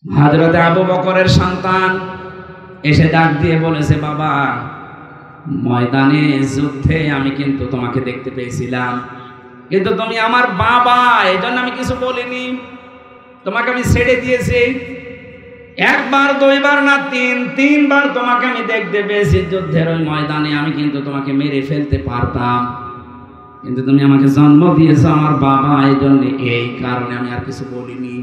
হযরত আবু বকরের সন্তান এসে ডাক দিয়ে বলেছে, বাবা, ময়দানে যুদ্ধে আমি কিন্তু তোমাকে দেখতে পেয়েছিলাম, কিন্তু তুমি আমার বাবা, এজন্য আমি কিছু বলিনি, তোমাকে আমি ছেড়ে দিয়েছি। একবার দুইবার না তিনবার তোমাকে আমি দেখতে পেয়েছি যুদ্ধের ওই ময়দানে। আমি কিন্তু তোমাকে মেরে ফেলতে পারতাম, কিন্তু তুমি আমাকে জন্ম দিয়েছো আমার বাবা, এই জন্য, এই কারণে আমি আর কিছু বলিনি।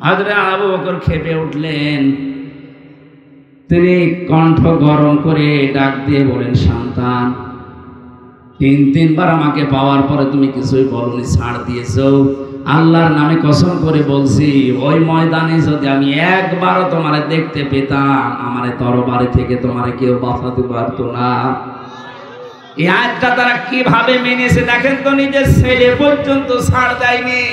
হযরত আবু বকর ক্ষেপে উঠলেন। তিনি কণ্ঠ গরম করে ডাক দিয়ে বলেন, সন্তান, তিনবার আমাকে পাওয়ার পরে তুমি কিছুই বলনি, ছাড় দিয়েছো। আল্লাহর নামে কসম করে বলছি, ওই ময়দানে যদি আমি একবারও তোমারে দেখতে পেতাম, আমারে তরবারি থেকে তোমারে কেউ বাঁচাতে পারতো না। এই আয়াতটা তারা কিভাবে মেনেছে দেখেন তো, নিজের ছেলে পর্যন্ত ছাড় দেয়নি।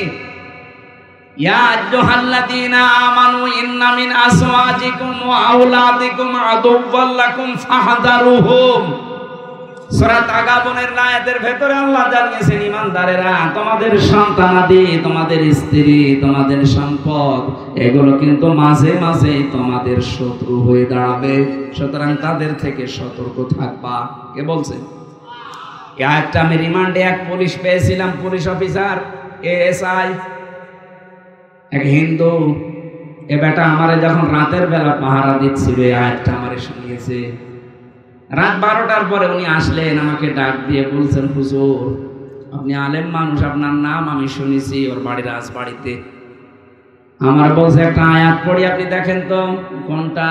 ইয়া আইয়ুহাল্লাযীনা আমানু ইন্না মিন আজওয়াজিকুম ওয়া আওলাদিকুম আদুওয়াল লাকুম ফাহযারুহুম। সূরা তাগাবুনের আয়াতের ভেতরে আল্লাহ জানিয়েছেন, ঈমানদারেরা, তোমাদের সন্তানাদি, তোমাদের স্ত্রী, তোমাদের সম্পদ, এগুলো কিন্তু মাঝে মাঝে তোমাদের শত্রু হয়ে দাঁড়াবে, সুতরাং তাদের থেকে সতর্ক থাকবা। কে বলছে? এই আয়াতটা আমি রিমান্ডে এক পুলিশ পেয়েছিলাম, পুলিশ অফিসার এএসআই, এক হিন্দু। এ বেটা আমারে যখন রাতের বেলা পাহারা দিচ্ছিল, এই আয়াতটা আমারে শুনিয়েছে। রাত 12টার পরে উনি আসলেন, আমাকে ডাক দিয়ে বলছেন, হুজুর, আপনি আলেম মানুষ, আপনার নাম আমি শুনেছি, ওর বাড়ির রাজবাড়িতে। আমার বলছে, একটা আয়াত পড়ি, আপনি দেখেন তো কোনটা।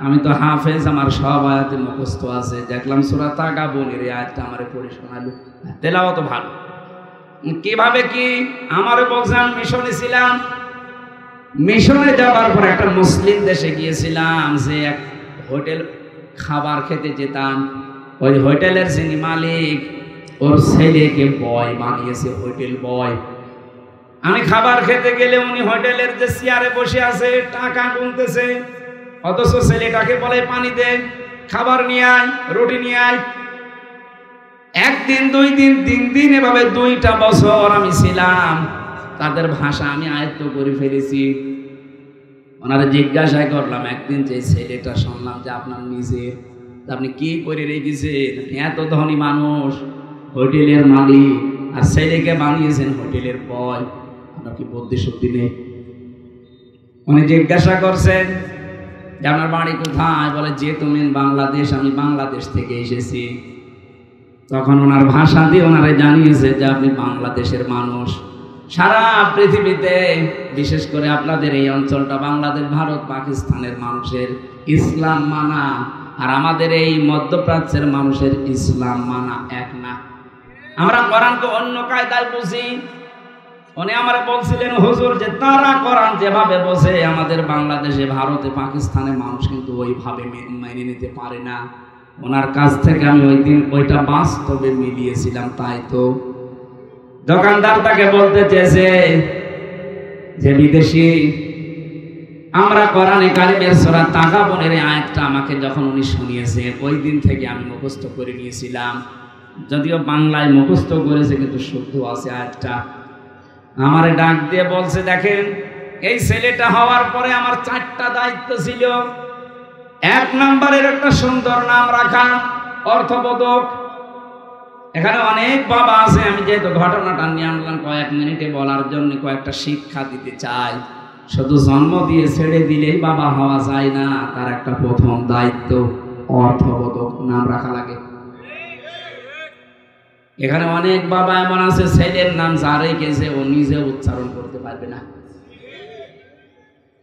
আমি তো হাফেজ, আমার সব আয়াতে মুখস্থ আছে। দেখলাম সূরা তাগাবুনের এই আয়াতটা আমারে পড়ে শোনালো, তেলাওয়াত ভালো। কিভাবে কি আমারে বলছেন, মিশনে ছিলাম, মিশনে যাওয়ার পর একটা মুসলিম দেশে গিয়েছিলাম, যে এক হোটেল খাবার খেতে যেতাম, ওই হোটেলের যিনি মালিক, ওর ছেলেকে বয় বানিয়েছে, হোটেল বয়। আমি খাবার খেতে গেলে উনি হোটেলের যে চেয়ারে বসে আছে টাকা গুনতেছে, অথচ ছেলেটাকে বলে পানি দে, খাবার নিয়ে আয়, রুটি নিয়ে আয়। একদিন, 2 দিন, 3 দিন, এভাবে 2টা বছর আমি ছিলাম। তাদের ভাষা আমি আয়ত্ত করে ফেলেছি। ওনারা জিজ্ঞাসা করলাম একদিন, যে ছেলেটা শুনলাম যে আপনার নিজের, আপনি কি করে রেখেছেন? এত ধনী মানুষ, হোটেলের মালিক, আর ছেলেকে বানিয়েছেন হোটেলের বয়, আপনার কি বুদ্ধি শুদ্ধি নেই? উনি জিজ্ঞাসা করছেন যে আপনার বাড়ি কোথায়? বলে, যে তুমি বাংলাদেশ, আমি বাংলাদেশ থেকে এসেছি। তখন ওনার ভাষা দিয়ে ওনারা জানিয়েছে যে আপনি বাংলাদেশের মানুষ। সারা পৃথিবীতে, বিশেষ করে আপনাদের এই অঞ্চলটা বাংলাদেশ, ভারত, পাকিস্তানের মানুষের ইসলাম মানা আর আমাদের এই মধ্যপ্রাচ্যের মানুষের ইসলাম মানা এক না। আমরা কোরআনকে অন্য কায়দায় বুঝি। উনি আমরা বলছিলেন, হুজুর, যে তারা কোরআন যেভাবে বোঝে, আমাদের বাংলাদেশে, ভারতে, পাকিস্তানে মানুষ কিন্তু ওইভাবে মেনে নিতে পারে না। ওনার কাছ থেকে আমি ওই দিন ওইটা বাস্তবে মিলিয়েছিলাম। তাই তো দোকানদার তাকে বলতে চেয়েছে যে, বিদেশি, আমরা কোরআনে কারিমের সূরা তাগাবুনের আয়াতটা আমাকে যখন উনি শুনিয়েছে, ওই দিন থেকে আমি মুখস্থ করে নিয়েছিলাম। যদিও বাংলায় মুখস্থ করেছে, কিন্তু শুদ্ধ আছে আয়াতটা। আমারে ডাক দিয়ে বলছে, দেখেন, এই ছেলেটা হওয়ার পরে আমার 4টা দায়িত্ব ছিল। 1 নম্বরের একটা সুন্দর নাম রাখা, অর্থবোধক। এখানে অনেক বাবা আছে, আমি যেহেতু ঘটনাটা নিয়ে আনলাম কয়েক মিনিটে বলার জন্য, কয়েকটা শিক্ষা দিতে চাই। শুধু জন্ম দিয়ে ছেড়ে দিলেই বাবা হওয়া যায় না, তার একটা প্রথম দায়িত্ব অর্থবোধক নাম রাখা লাগে। এখানে অনেক বাবা এমন আছে, ছেলের নাম যার রেখেছে ও নিজে উচ্চারণ করতে পারবে না।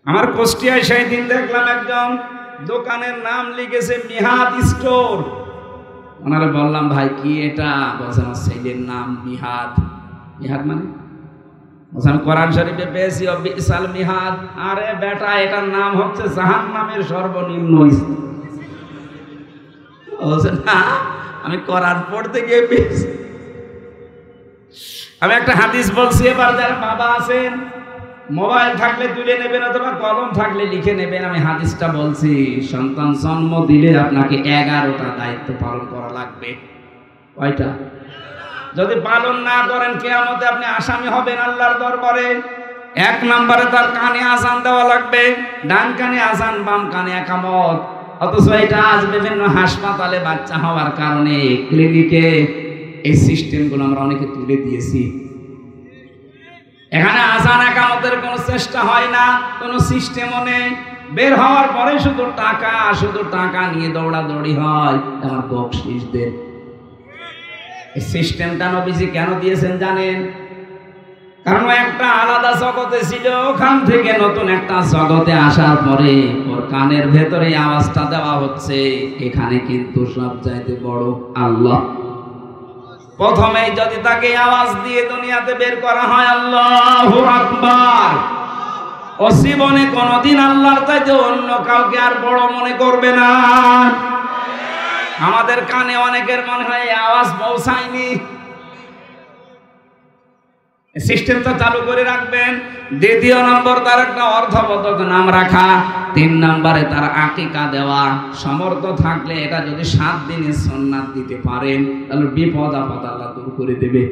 আমার কুষ্টিয়ায় সেই দিন দেখলাম একজন দোকানের নাম লিখেছে মিহাদ স্টোর। ওনারা বললাম, ভাই কি এটা? বলছে, আমার ছেলের নাম মিহাদ। মিহাদ মানে? বলছে, আমি কোরআন শরীফে পেয়েছি, বিসাল মিহাদ। আরে বেটা, এটার নাম হচ্ছে জাহান্নামের সর্বনিম্ন স্তর। বলছে, না, আমি কোরআন পড়তে গিয়ে পেয়েছি। আমি একটা হাদিস বলছি, এবার যারা বাবা আছেন, মোবাইল থাকলে তুলে নেবেন অথবা কলম থাকলে লিখে নেবেন। আমি হাদিসটা বলছি, সন্তান জন্ম দিলে আপনাকে 11টা দায়িত্ব পালন করা লাগবে। কয়টা? যদি পালন না করেন, কিয়ামতে আপনি আসামি হবেন আল্লাহর দরবারে। এক নম্বরে তার কানে আজান দেওয়া লাগবে, ডান কানে আজান, বাম কানে একামত। অথচ এটা আজ বিভিন্ন হাসপাতালে বাচ্চা হওয়ার কারণে ক্লিনিকে এই সিস্টেমগুলো আমরা অনেকে তুলে দিয়েছি। এখানে আজান একামতের কোনো চেষ্টা হয় না, কোনো সিস্টেমও নেই। বের হওয়ার পরে শুধু টাকা নিয়ে দৌড়াদৌড়ি হয়, আমার বকশিশ দেন। এই সিস্টেমটা নবীজি কেন দিয়েছেন জানেন? কারণ একটা আলাদা জগতে ছিল, ওখান থেকে নতুন একটা জগতে আসার পরে ওর কানের ভেতরে আওয়াজটা দেওয়া হচ্ছে, এখানে কিন্তু সব চাইতে বড় আল্লাহ। প্রথমেই যদি তাকে আওয়াজ দিয়ে দুনিয়াতে বের করা হয় আল্লাহু আকবার, ও জীবনে কোনদিন আল্লাহর চাইতে অন্য কাউকে আর বড় মনে করবে না। আমাদের কানে অনেকের মনে হয় আওয়াজ পৌঁছায়নি। সিস্টেমটা চালু করে রাখবেন। দ্বিতীয় নম্বর তার একটা অর্থবোধক নাম রাখা। 3 নম্বরে তার আকিকা দেওয়া। সমর্থ থাকলে এটা যদি 7 দিনে সুন্নাত দিতে পারেন তাহলে বিপদ আপদ আল্লাহ দূর করে দেবে।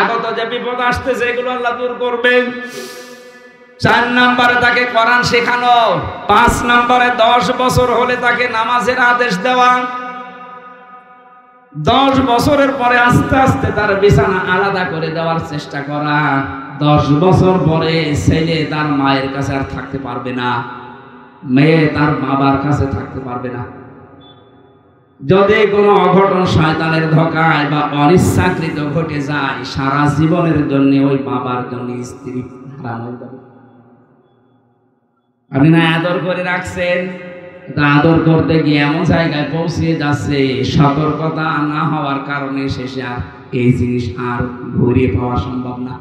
আগত যে বিপদ আসতেছে এগুলো আল্লাহ দূর করবে। 4 নম্বরে তাকে কোরআন শেখানো। 5 নম্বরে 10 বছর হলে তাকে নামাজের আদেশ দেওয়া। 10 বছরের পরে আস্তে আস্তে তার বিছানা আলাদা করে দেওয়ার চেষ্টা করা। 10 বছর পরে ছেলে তার মায়ের কাছে আর থাকতে পারবে না, মেয়ে তার বাবার কাছে থাকতে পারবে না। যদি কোনো অঘটন শয়তানের ধোঁকায় বা অনিচ্ছাকৃত ঘটে যায়, সারা জীবনের জন্য ওই বাবার জন্য স্ত্রী হারাম হয়ে যাবে। আপনি না আদর করে রাখছেন, আদর করতে গিয়ে এমন জায়গায় পৌঁছে যাচ্ছে, সতর্কতা না হওয়ার কারণে শেষে আর এই জিনিস আর ঘুরিয়ে পাওয়া সম্ভব না।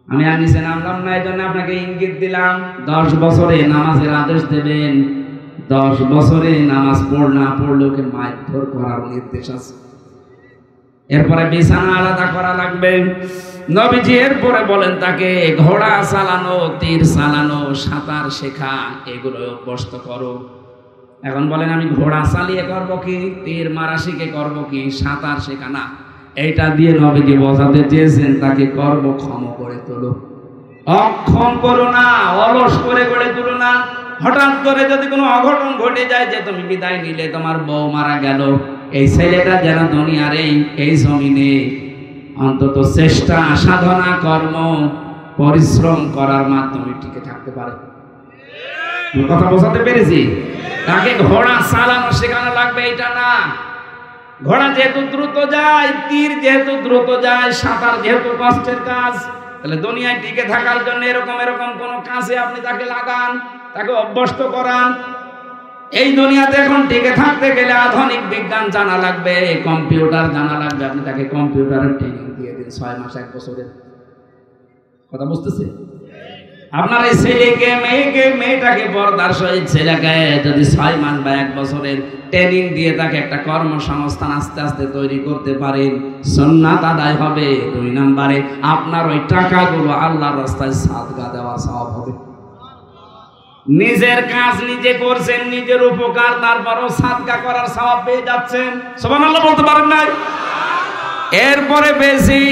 আমি আর নিচে নামলাম না, এই জন্য আপনাকে ইঙ্গিত দিলাম 10 বছরে নামাজের আদেশ দেবেন। 10 বছরে নামাজ না পড়লে ওকে মারধর করার নির্দেশ আছে। এরপরে বিছানা আলাদা করা লাগবে। নবীজি এরপরে বলেন তাকে ঘোড়া চালানো, তীর চালানো, সাঁতার শেখা এগুলো অভ্যস্ত করো। এখন বলেন আমি ঘোড়া চালিয়ে করব কি, তীর মারা শিখে করব কি, সাঁতার শেখা না। এইটা দিয়ে নবীজি বোঝাতে চেয়েছেন তাকে কর্মক্ষম করে তোলো, অক্ষম করো না, অলস করে গড়ে তুলো না। হঠাৎ করে যদি কোনো অঘটন ঘটে যায় যে তুমি বিদায় নিলে, তোমার বউ মারা গেল, এই ছেলেটা যেন দুনিয়ার এই জমিনে অন্তত চেষ্টা, সাধনা, কর্ম, পরিশ্রম করার মাধ্যমে টিকে থাকতে পারে। কথা বোঝাতে পেরেছি? তাকে ঘোড়া চালানো শেখানো লাগবে, এটা না। ঘোড়া যেহেতু দ্রুত যায়, তীর যেহেতু দ্রুত যায়, সাঁতার যেহেতু কষ্টের কাজ, তাহলে দুনিয়ায় টিকে থাকার জন্য এরকম কোন কাজে আপনি তাকে লাগান, তাকে অভ্যস্ত করান। এই দুনিয়াতে এখন টিকে থাকতে গেলে আধুনিক বিজ্ঞান জানা লাগবে, কম্পিউটার জানা লাগবে। আপনি তাকে কম্পিউটারের ট্রেনিং দিয়ে দিন 6 মাস 1 বছরের। কথা বুঝতেছে? আপনার এই ছেলেকে, মেয়েটাকে, পর্দার সহিত ছেলেকে যদি 6 মাস বা 1 বছরের ট্রেনিং দিয়ে তাকে একটা কর্মসংস্থান আস্তে আস্তে তৈরি করতে পারেন, সুন্নাত আদায় হবে। 2 নম্বরে আপনার ওই টাকাগুলো আল্লাহর রাস্তায় সাদকা দেওয়া সওয়াব হবে। নিজের কাজ নিজে করছেন, নিজের উপকার, তারপরও সাদকা করার সওয়াব পেয়ে যাচ্ছেন। সুবহানাল্লাহ বলতে পারেন না? এরপরে বেশি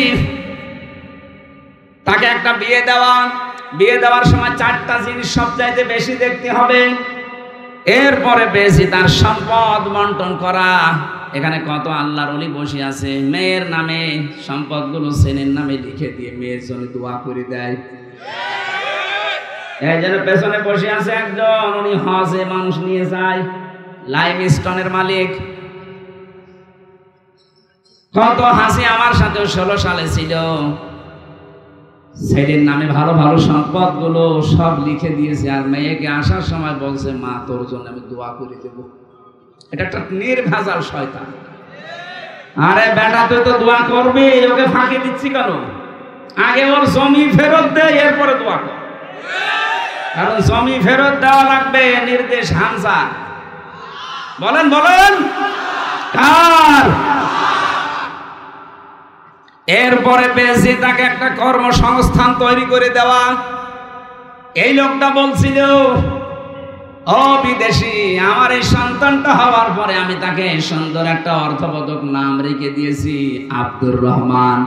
তাকে একটা বিয়ে দেওয়ার সময় 4টা জিনিস সবচাইতে বেশি দেখতে হবে। এরপরে বেশি তার সম্পদ বন্টন করা। এখানে কত আল্লাহর ওলি বসে আছে, মেয়ের নামে সম্পদগুলো ছেলের নামে লিখে দিয়ে মেয়ের জন্য দোয়া করে দেয়। এই যেন পেছনে বসে আছে একজন, উনি হজে মানুষ নিয়ে যায়, লাইমস্টোনের মালিক। কত হাসি আমার সাথে 16 সালে ছিল। ছেলের নামে ভালো ভালো সম্পদ গুলো সব লিখে দিয়েছে, আর মেয়েকে আসার সময় বলছে মা তোর জন্য আমি দোয়া করে দেব। এটা একটা নির্ভেজাল শয়তান। আরে বেটা তুই তো দোয়া করবি, ওকে ফাঁকি দিচ্ছি কেন? আগে ওর জমি ফেরত দে, এরপরে দোয়া কর। কারণ জমি ফেরত দেওয়া লাগবে, নির্দেশ হামজা। বলেন কার? এরপরে পেয়েছি তাকে একটা কর্মসংস্থান তৈরি করে দেওয়া। এই লোকটা বলছিল, ও বিদেশি, আমার এই সন্তানটা হওয়ার পরে আমি তাকে সুন্দর একটা অর্থবোধক নাম রেখে দিয়েছি আব্দুর রহমান।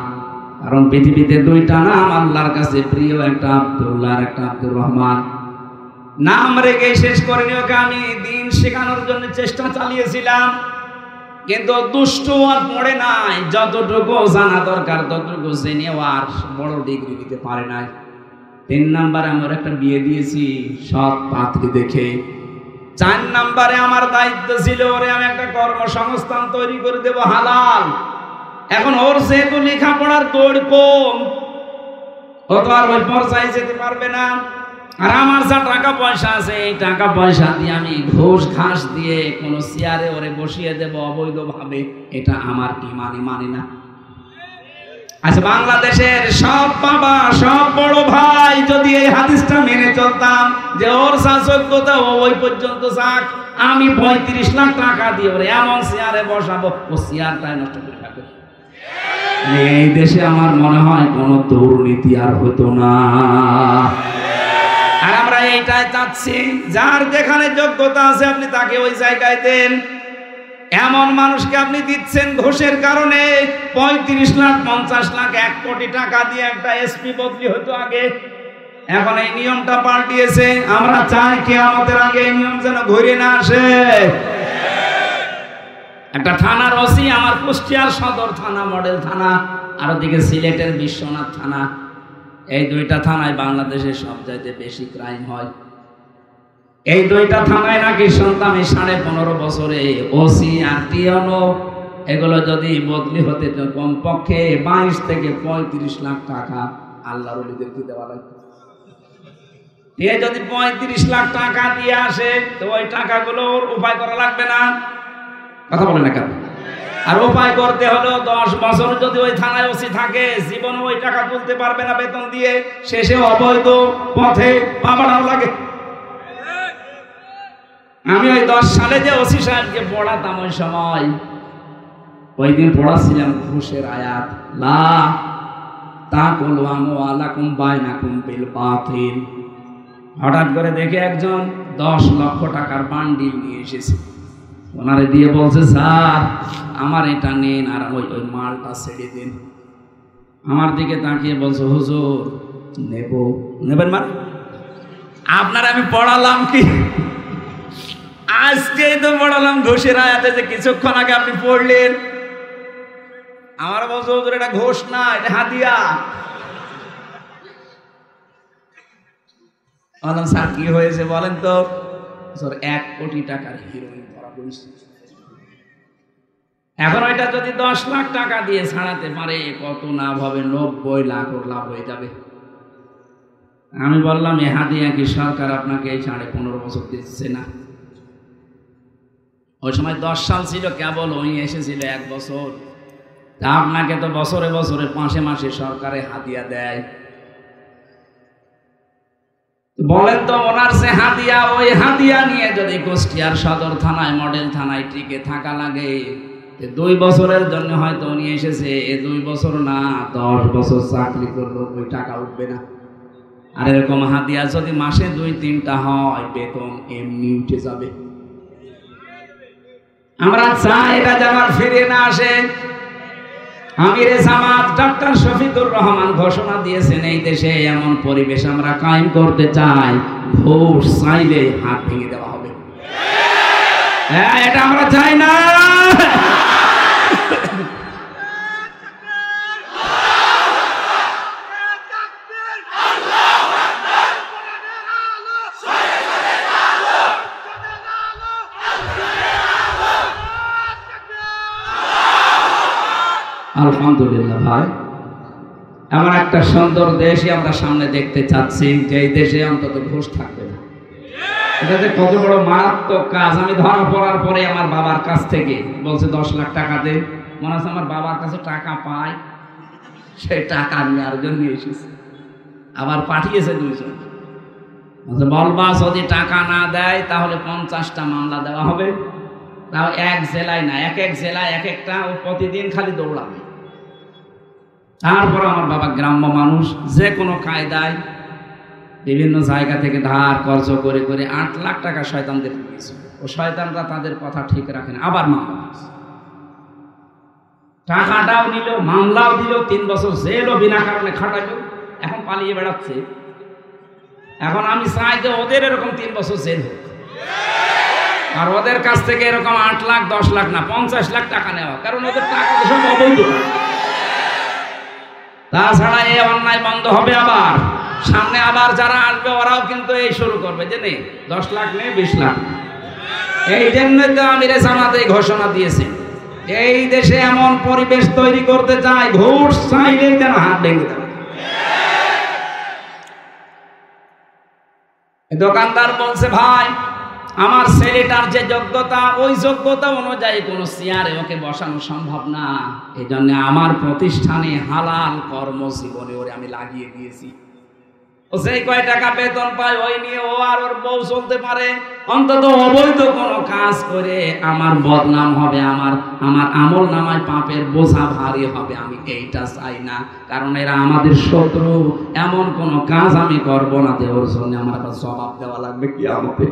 কারণ পৃথিবীতে দুইটা নাম আল্লাহর কাছে প্রিয়, একটা আব্দুল্লাহ আর একটা আব্দুর রহমান। নাম রেখে শেষ করিনি ওকে, আমি দিন শেখানোর জন্য চেষ্টা চালিয়েছিলাম, কিন্তু দুষ্ট আর পড়ে নাই, যতটুকু জানা দরকার ততটুকু জেনে আর বড় ডিগ্রি দিতে পারে নাই। 3 নম্বরে আমার একটা বিয়ে দিয়েছি সৎ পাত্রী দেখে। 4 নম্বরে আমার দায়িত্ব ছিল ওরে আমি একটা কর্মসংস্থান তৈরি করে দেব হালাল। এখন ওর যেহেতু লেখাপড়ার দৌড় কম, ও তো আর ওই পর্যায়ে যেতে পারবে না। আর আমার যা টাকা পয়সা আছে, এই টাকা পয়সা দিয়ে আমি ঘুষ ঘাস দিয়ে কোনো চেয়ারে ওরে বসিয়ে দেব অবৈধভাবে, এটা আমার কি মানি না। আচ্ছা, বাংলাদেশের সব বাবা সব বড় ভাই যদি এই হাদিসটা মেনে চলতাম যে ওর যোগ্যতা ওই পর্যন্ত যাক, আমি 35 লাখ টাকা দিয়ে ওরে এমন চেয়ারে বসাবো ও চেয়ারটাই নষ্ট করে থাকবে, এই দেশে আমার মনে হয় কোনো দুর্নীতি আর হতো না। আর আমরা এইটাই চাচ্ছি, যার যেখানে যোগ্যতা আছে আপনি তাকে ওই জায়গায় দেন। এমন মানুষকে আপনি দিচ্ছেন ঘুষের কারণে 35 লাখ 50 লাখ 1 কোটি টাকা দিয়ে একটা এসপি বদলি হতো আগে, এখন এই নিয়মটা পাল্টিয়েছে। আমরা চাই কিয়ামতের আগে এই নিয়ম যেন ঘুরে না আসে। একটা থানার ওসি আমার কুষ্টিয়ার সদর থানা, মডেল থানা, আর ওদিকে সিলেটের বিশ্বনাথ থানা, এই 2টা থানায় বাংলাদেশের সবচাইতে বেশি ক্রাইম হয়। এই 2টা থানায় নাকি সন্তান 15.5 বছরে ওসি আর টিএনও এগুলো যদি বদলি হতে কমপক্ষে 22 থেকে 35 লাখ টাকা আল্লাহর ওলিদেরকে দেওয়া লাগবে। এ যদি 35 লাখ টাকা দিয়ে আসে তো ওই টাকাগুলোর উপায় করা লাগবে না, কথা বলে না কেন? আর উপায় করতে হলেও 10 বছর যদি ওই থানায় ওসি থাকে, জীবনে ওই টাকা তুলতে পারবে না বেতন দিয়ে, শেষে অবৈধ পথে পা বাড়ানো লাগে। আমি ওই 10 সালে যে ওসি সাহেবকে পড়াতাম, ওই সময় ওই দিন পড়াচ্ছিলাম ঘুষের আয়াত, লা তাকুলু আমওয়ালাকুম বাইনাকুম বিল বাতিল। হঠাৎ করে দেখে একজন 10 লক্ষ টাকার বান্ডিল নিয়ে এসেছে, ওনারে দিয়ে বলছে, স্যার আমার এটা নেন আর ওই মালটা ছেড়ে দিন। আমার দিকে তাকিয়ে বলছে, হুজুর নেবেন মানে আপনারা আমি পড়ালাম কি? আজকেই তো পড়ালাম ঘুষের আয়াতে যে কিছুক্ষণ আগে আপনি পড়লেন। আমার বলছে, হুজুর এটা ঘুষ না, এটা হাদিয়া। বললাম, স্যার কি হয়েছে বলেন তো? 1 কোটি টাকার হিরোইন ধরা পড়েছে। এখন ওইটা যদি 10 লাখ টাকা দিয়ে ছাড়াতে পারে কত লাভ হবে? 90 লাখ ওর লাভ হয়ে যাবে। আমি বললাম, এ হাদিয়া কি সরকার আপনাকে এই 15.5 বছর দিচ্ছে না? ওই সময় 10 সাল ছিল কেবল, ওই এসেছিল 1 বছর। তা আপনাকে তো বছরে বছরে মাসে মাসে সরকারে হাদিয়া দেয়। বলেন তো, ওনার যে হাদিয়া, ওই হাদিয়া নিয়ে যদি কুষ্টিয়ার সদর থানায় মডেল থানায় টিকে থাকা লাগে, 2 বছরের জন্য হয়তো উনি এসেছে, 2 বছর না 10 বছর চাকরি করলো, ওই টাকা উঠবে না। আর এরকম হাদিয়া যদি মাসে 2-3টা হয়, বেতন এমনি উঠে যাবে। আমরা চাই এটা যেন ফিরে না আসে। আমিরে জামাত ডক্টর শফিকুর রহমান ঘোষণা দিয়েছেন, এই দেশে এমন পরিবেশ আমরা কায়েম করতে চাই, ঘুষ চাইলে হাত ভেঙে দেওয়া হবে। হ্যাঁ, এটা আমরা চাই না। আলহামদুলিল্লাহ ভাই, এমন একটা সুন্দর দেশই আমরা সামনে দেখতে চাচ্ছি, যে এই দেশে অন্তত ঘুষ থাকবে না। এটা যে কত বড় মারাত্মক কাজ। আমি ধরা পড়ার পরে আমার বাবার কাছ থেকে বলছে 10 লাখ টাকা দে। মনে হচ্ছে আমার বাবার কাছে টাকা পায়, সেই টাকা আমি আরেকজন নিয়ে এসেছি, আবার পাঠিয়েছে 2 জন। বলবা যদি টাকা না দেয় তাহলে 50টা মামলা দেওয়া হবে, তাও 1 জেলায় না, এক জেলায় এক একটা, ও প্রতিদিন খালি দৌড়াবে। তারপর আমার বাবা গ্রাম্য মানুষ, যে কোনো কায়দায় বিভিন্ন জায়গা থেকে ধার কর্জ করে করে 8 লাখ টাকা শয়তানদের দিয়েছে। ও শয়তানরা তাদের কথা ঠিক রাখে না, আবার মামলা দিয়েছে। টাকাটাও নিল, মামলাও দিল, 3 বছর জেলও বিনা কারণে খাটাইল, এখন পালিয়ে বেড়াচ্ছে। এখন আমি চাই যে ওদের এরকম 3 বছর জেল হোক, আর ওদের কাছ থেকে এরকম 8 লাখ 10 লাখ না 50 লাখ টাকা নেওয়া, কারণ ওদের টাকা তো সব অবৈধ। তাছাড়া এই অন্যায় বন্ধ হবে। আবার সামনে আবার যারা আসবে ওরাও কিন্তু এই শুরু করবে যে নেই 10 লাখ নেই 20 লাখ। এই জন্য তো আমিরে জামাত এই ঘোষণা দিয়েছে, এই দেশে এমন পরিবেশ তৈরি করতে চাই, ঘুষ চাইলেই যেন হাত ভেঙে দেবে। দোকানদার বলছে, ভাই আমার ছেলেটার যে যোগ্যতা, ওই যোগ্যতা অনুযায়ী কোন চেয়ারে ওকে বসানো সম্ভব না, এই জন্য আমার প্রতিষ্ঠানে হালাল কর্মজীবনে ওরে আমি লাগিয়ে দিয়েছি। ও সেই কয় টাকা বেতন পায় ওই নিয়ে ও আর ওর বউ চলতে পারে, অন্তত অবৈধ কোনো কাজ করে আমার বদনাম হবে, আমার আমল নামায় পাপের বোঝা ভারী হবে। আমি এইটা চাই না, কারণ এরা আমাদের শত্রু। এমন কোনো কাজ আমি করব না যে ওর জন্য আমার কাছে জবাব দেওয়া লাগবে কিয়ামতে।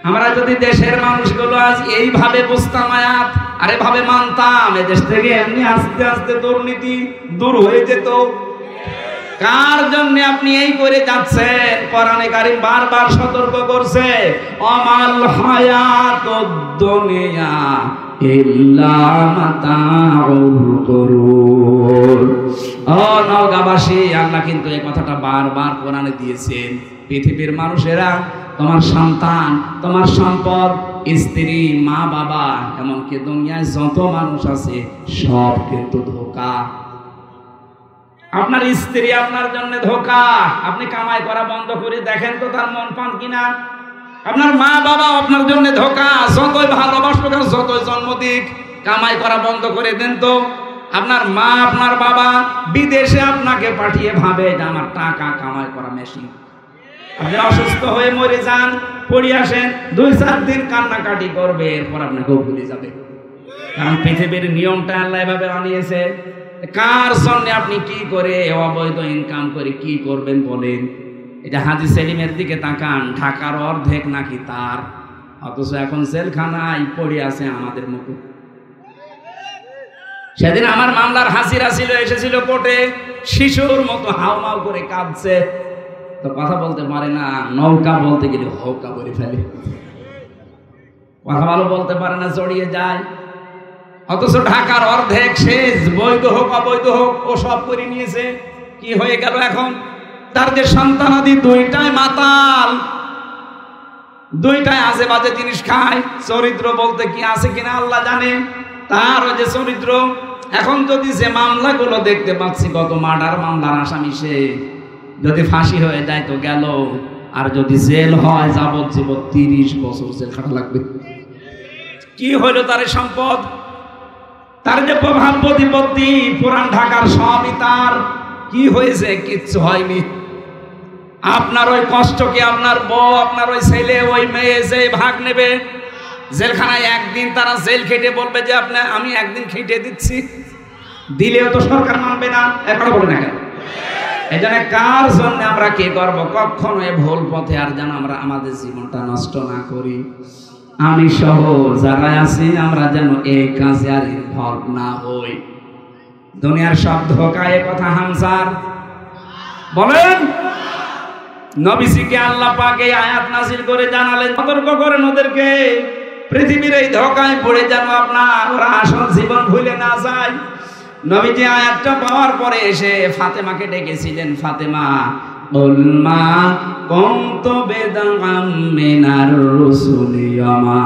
আমরা যদি দেশের মানুষগুলো আজ এইভাবে বুঝতাম আয়াত আর এভাবে মানতাম, এদেশ থেকে এমনি আস্তে আস্তে দুর্নীতি দূর হয়ে যেত। কার জন্য আপনি এই করে যাচ্ছেন? কোরআনে কারীম বারবার সতর্ক করছে, আমাল হায়াতুদ দুনিয়া ইল্লা মাতাউল গুরুর। ও নওগাঁবাসী, আল্লাহ কিন্তু এই কথাটা বারবার কোরআনে দিয়েছেন। পৃথিবীর মানুষেরা, তোমার সন্তান, তোমার সম্পদ, স্ত্রী, মা বাবা, এমনকি দুনিয়ায় যত মানুষ আছে সব কিন্তু ধোঁকা। আপনার স্ত্রী আপনার জন্য ধোঁকা। আপনি কামাই করা বন্ধ করে দেখেন তো তার মন পান কিনা। আপনার মা বাবা আপনার জন্য ধোঁকা। যতই ভালোবাসুক আর যতই জন্ম দিক, কামাই করা বন্ধ করে দেন তো। আপনার মা আপনার বাবা বিদেশে আপনাকে পাঠিয়ে ভাবে যে আমার টাকা কামাই করা মেশিন। আপনি অসুস্থ হয়ে মরে যান, পড়ে আসেন, 2-4 দিন কান্নাকাটি করবে, এরপর আপনাকেও ভুলে যাবে। কারণ পৃথিবীর নিয়মটা আল্লাহ এভাবে বানিয়েছে। কার জন্য আপনি কি করে অবৈধ ইনকাম করে কি করবেন বলেন? এটা হাজী সেলিমের দিকে তাকান, ঢাকার অর্ধেক নাকি তার, অথচ এখন জেলখানায় পড়ে আছে আমাদের মতো। সেদিন আমার মামলার হাসিরা ছিল, এসেছিল কোর্টে, শিশুর মতো হাউমাউ করে কাঁদছে, তো কথা বলতে পারে না, নৌকা বলতে গেলে হৌকা বলে ফেলে, কথা ভালো বলতে পারে না, জড়িয়ে যায়। অথচ ঢাকার অর্ধেক শেষ, বৈধ হোক অবৈধ হোক ও সব করে নিয়েছে। কি হয়ে গেল এখন? তার যে সন্তানাদি দুইটাই মাতাল, দুইটাই আজে বাজে জিনিস খায়। চরিত্র বলতে কি আছে কিনা আল্লাহ জানে। তার ওই যে চরিত্র, এখন যদি যে মামলাগুলো দেখতে পাচ্ছি, কত মার্ডার মামলার আসামি, সে যদি ফাঁসি হয়ে যায় তো গেল, আর যদি জেল হয় যাবজ্জীবন 30 বছর জেল খাটা লাগবে। কি হইল তার সম্পদ? তার যে প্রভাব প্রতিপত্তি, পুরান ঢাকার সবই তার। কি হয়েছে? কিচ্ছু হয়নি। আপনার ওই কষ্টকে আপনার বউ, আপনার ওই ছেলে, ওই মেয়ে যে ভাগ নেবে, জেলখানায় একদিন তারা জেল খেটে বলবে যে আমি একদিন খেটে দিচ্ছি, দিলেও তো সরকার মানবে না। এখন বলে না কেন? এই জন্য কার জন্য আমরা কি করবো? কখনো এ ভুল পথে আর যেন আমরা আমাদের জীবনটা নষ্ট না করি। আমি সহ যারা আছি আমরা যেন এই কাজে আর ইনভলভ না হই। দুনিয়ার সব ধোঁকা, এ কথা হামসার বলেন। নবীজিকে আল্লাহ পাক এই আয়াত নাযিল করে জানালেন, সতর্ক করেন ওদেরকে, পৃথিবীর এই ধোঁকায় পড়ে যেন ওরা আসল জীবন ভুলে না যায়। নবীজি আয়াতটা পাওয়ার পরে এসে ফাতেমাকে ডেকেছিলেন, ফাতেমা উলমা কুনতু বিদআম মিনার রাসূলি ওয়া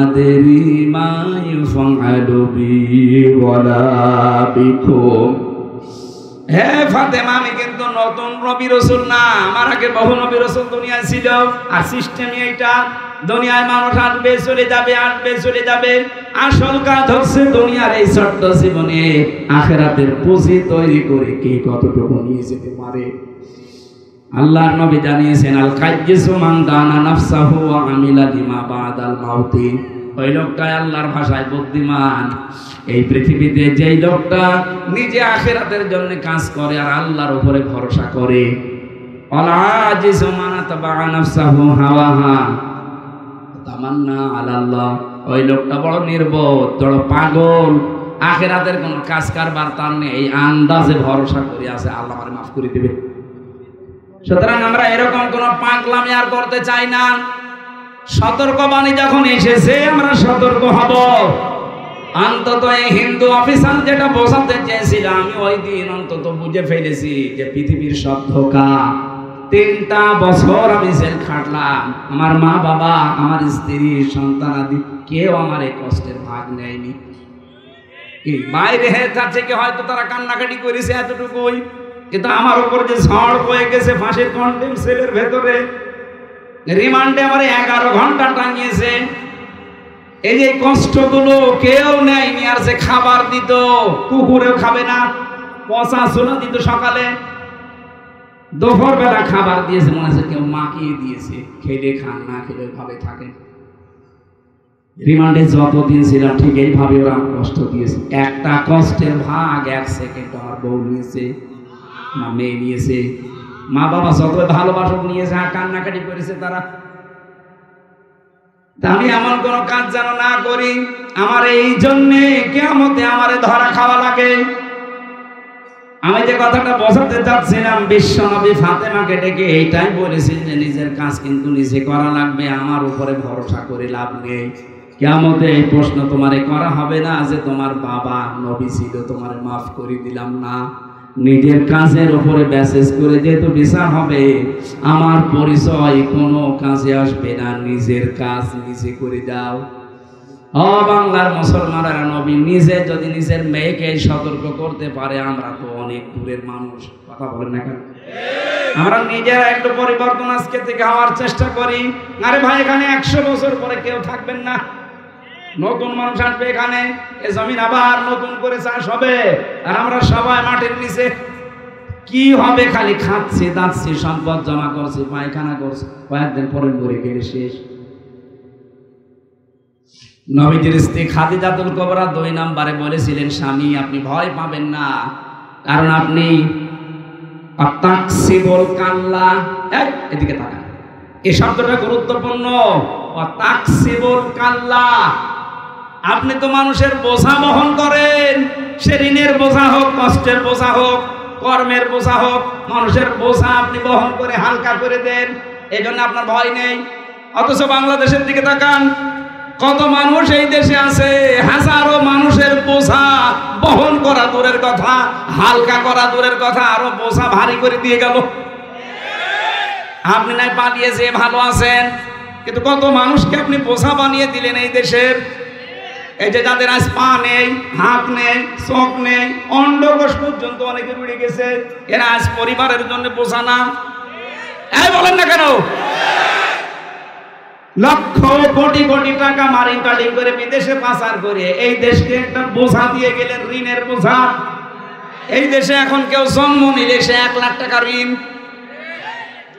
আদরি মা ইউফআলু বি ওয়ালা বিকুম। হে ফাতেমা, আমি কিন্তু নতুন নবী রাসূল না, আমার আগে বহু নবী রাসূল দুনিয়ায় ছিল, আর সিস্টেমই এইটা। দুনিয়ায় মানুষ আসবে চলে যাবে, আসবে চলে যাবে। আসল কাজ হচ্ছে দুনিয়ার এই ছোট্ট জীবনে আখিরাতের পুঁজি তৈরি করে কে কতটুকু নিয়ে যেতে পারে। আল্লাহর নবী জানিয়েছেন, আল কাইয়্যিসু মান দানা নাফসাহু ওয়া আমিলা লিমা বাদাল মাউতি। ওই লোকটাই আল্লাহর ভাষায় বুদ্ধিমান। এই পৃথিবীতে যেই লোকটা নিজে আখিরাতের জন্য কাজ করে আর আল্লাহর উপরে ভরসা করে। আল আজিজু মান তাবা নাফসাহু হাওয়াহা তামান্না আলাল্লাহ। ওই লোকটা বড় নির্বোধ, বড় পাগল। আখিরাতের কোনো কাজ কারবার তার নেই, এই আন্দাজে ভরসা করে আছে আল্লাহ আমারে মাফ করে দিবে। সুতরাং আমরা এরকম কোন পাগলামি আর করতে চাই না। সতর্কবাণী যখন এসেছে আমরা সতর্ক হব। অন্তত এই হিন্দু অফিসার যেটা বোঝাতে চেয়েছিল, আমি ওই দিন অন্তত বুঝে ফেলেছি যে পৃথিবীর সব ধোঁকা। 3টা বছর আমি জেল খাটলাম, আমার মা বাবা, আমার স্ত্রী, সন্তানাদি কেউ আমার এই কষ্টের ভাগ নেয়নি। বাইরে কাছে কি হয়তো তারা কান্নাকাটি করেছে এতটুকুই, কিন্তু আমার উপর যে ঝড় বয়ে গেছে ফাঁসির কন্টেম সেলের ভেতরে, রিমান্ডে আমার 11 ঘন্টা টাঙিয়েছে। এই যে কষ্টগুলো কেউ নেয়নি। আর যে খাবার দিত, কুকুরেও খাবে না, পচা ছোলা দিত সকালে, দুপুর বেলা খাবার দিয়েছে, মনে হচ্ছে কেউ মাখিয়ে দিয়েছে, খেলে খান না খেলে ভাবে থাকে। রিমান্ডে যতদিন ছিলাম ঠিক এইভাবে ওরা কষ্ট দিয়েছে। একটা কষ্টের ভাগ 1 সেকেন্ড আমার বউ নিয়েছে, আমার মেয়ে নিয়েছে, মা বাবা যত ভালোবাসক নিয়েছে, কান্নাকাটি করেছে তারা। আমি এমন কোন কাজ যেন না করি আমার এই জন্যে কিয়ামতে আমারে ধরা খাওয়া লাগে। আমি যে কথাটা বোঝাতে চাচ্ছিলাম, বিশ্বনবী ফাতেমাকে ডেকে এইটাই বলেছেন যে নিজের কাজ কিন্তু নিজে করা লাগবে, আমার উপরে ভরসা করে লাভ নেই। কিয়ামতে এই প্রশ্ন তোমারে করা হবে না যে তোমার বাবা নবী ছিল, তোমারে মাফ করে দিলাম না। নিজের কাজের উপরে মেসেজ করে যেহেতু বিচার হবে, আমার পরিচয় কোনো কাজে আসবে না, নিজের কাজ নিজে করে দাও। ও বাংলার মুসলমানেরা, নবী নিজে যদি নিজের মেয়েকে সতর্ক করতে পারে, আমরা তো অনেক দূরের মানুষ। কথা বলেন না কেন? আমরা নিজেরা একটু পরিবর্তন আজকে থেকে হওয়ার চেষ্টা করি। আরে ভাই, এখানে 100 বছর পরে কেউ থাকবেন না, নতুন মানুষ আসবে এখানে, এ জমিন আবার নতুন করে চাষ হবে, আর আমরা সবাই মাটির নিচে। কি হবে? খালি খাচ্ছি, দাচ্ছি, সম্পদ জমা করছি, পায়খানা করছি, কয়েকদিন পরে মরে গেলে শেষ। নবীজির স্ত্রী খাদিজাতুল কুবরা 2 নম্বরে বলেছিলেন, স্বামী আপনি ভয় পাবেন না, কারণ আপনি তাকসিবুল কাল্লা, এদিকে তাকান, এই শব্দটা গুরুত্বপূর্ণ। তাকসিবুল কাল্লা, আপনি তো মানুষের বোঝা বহন করেন, সে ঋণের বোঝা হোক, কষ্টের বোঝা হোক, কর্মের বোঝা হোক, মানুষের বোঝা আপনি বহন করে হালকা করে দেন, এই জন্য আপনার ভয় নেই। অথচ বাংলাদেশের দিকে তাকান, কত মানুষ এই দেশে আছে, হাজারো মানুষের বোঝা বহন করা দূরের কথা, হালকা করা দূরের কথা, আরো বোঝা ভারী করে দিয়ে গেল। আপনি নাই পালিয়ে যে ভালো আছেন, কিন্তু কত মানুষকে আপনি বোঝা বানিয়ে দিলেন এই দেশের। এই যে যাদের আজ পা নেই, হাত নেই, চোখ নেই, অন্ডকোষ পর্যন্ত অনেকে উড়ে গেছে, এরা আজ পরিবারের জন্য বোঝা না। এই বলেন না কেন? লক্ষ কোটি কোটি টাকা মারিং কাটিং করে বিদেশে পাচার করে এই দেশকে একটা বোঝা দিয়ে গেলেন, ঋণের বোঝা। এই দেশে এখন কেউ জন্ম নিলে সে 1 লাখ টাকা ঋণ।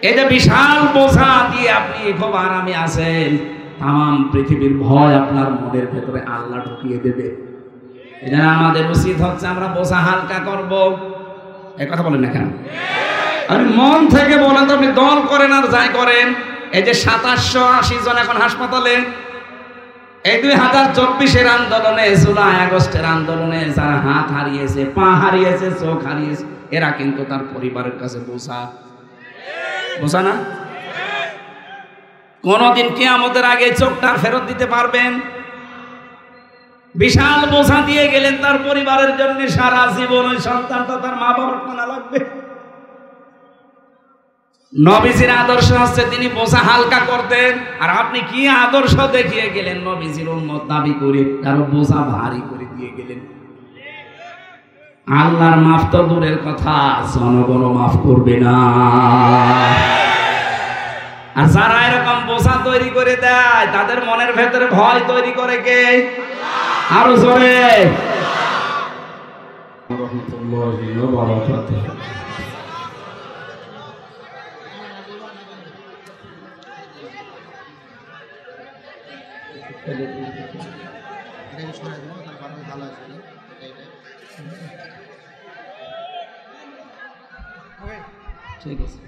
এই যে বিশাল বোঝা দিয়ে আপনি খুব আরামে আছেন, তাম পৃথিবীর ভয় আপনার মনের ভেতরে আল্লাহ ঢুকিয়ে দেবে। এটা আমাদের উচিত হচ্ছে আমরা বোঝা হালকা করব। এই কথা বলেন না কেন? আমি মন থেকে বলেন তো, আপনি দল করেন আর যাই করেন, এই যে 2780 জন এখন হাসপাতালে, এই 2024-এর আন্দোলনে, জুলাই আগস্টের আন্দোলনে যারা হাত হারিয়েছে, পা হারিয়েছে, চোখ হারিয়েছে, এরা কিন্তু তার পরিবারের কাছে বোঝা না। কোনদিন কিয়ামতের আগে চোখটা ফেরত দিতে পারবেন? বিশাল বোঝা দিয়ে গেলেন তার পরিবারের জন্য, সারা জীবন ওই সন্তানটা তার মা বাবার কানা লাগবে। নবীজির আদর্শ হচ্ছে তিনি বোঝা হালকা করতেন, আর আপনি কি আদর্শ দেখিয়ে গেলেন? নবীজির উম্মত দাবি করে কারো বোঝা ভারী করে দিয়ে গেলেন। আল্লাহর মাফ তো দূরের কথা, জনগণ মাফ করবে না। আর যারা এরকম বোঝা তৈরি করে দেয়, তাদের মনের ভেতরে ভয় তৈরি করে কে? আরো জোরে। রাহমাতুল্লাহি ওয়া বারাকাতুহু। ঠিক আছে,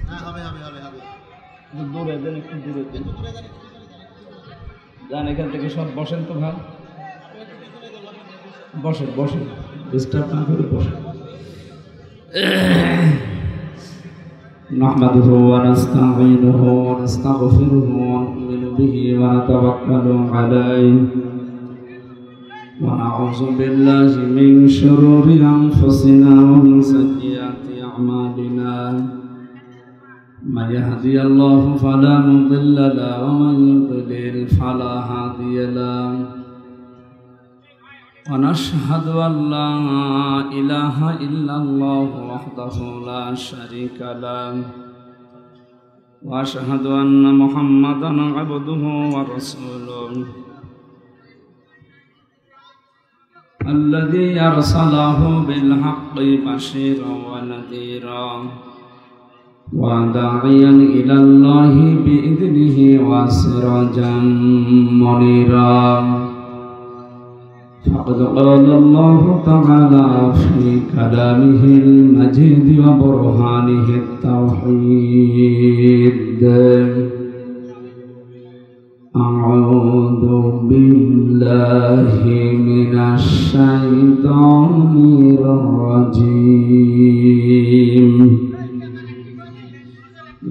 দূরে দেন, একটু দূরে দেন, যান এখান থেকে সব বসেন তো ভাই। বসেন বসেন, ডিস্টার্ব না করে বসেন। نحمده ونستعينه ونستغفره ونؤمن به ونتوكل عليه ونعوذ بالله من شرور أنفسنا ومن سيئات أعمالنا من يهدي الله فلا مضل له ومن يضلل فلا هادي له ونشهد أن لا إله إلا الله وحده لا شريك له وأشهد أن محمدا عبده ورسوله الذي أرسله بالحق بشيرا ونذيرا وداعيا إلى الله بإذنه وسراجا منيرا فقد قال الله تعالى في كلامه المجيد وبرهانه التوحيد أعوذ بالله من الشيطان الرجيم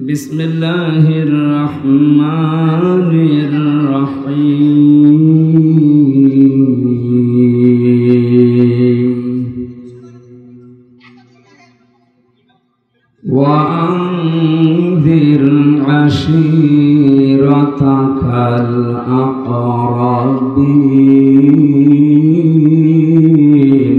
بسم الله الرحمن الرحيم وأنذر عشيرتك الأقربين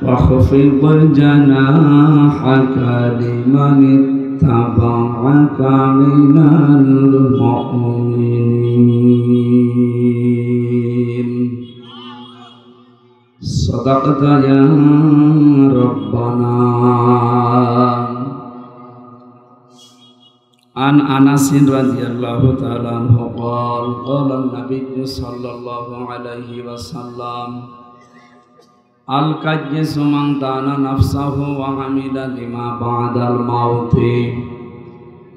واخفض جناحك لمن اتبعك من المؤمنين صدقت يا ربنا عن أنس رضي الله تعالى عنه قال قال النبي صلى الله عليه وسلم الكيس من دان نفسه وعمل لما بعد الموت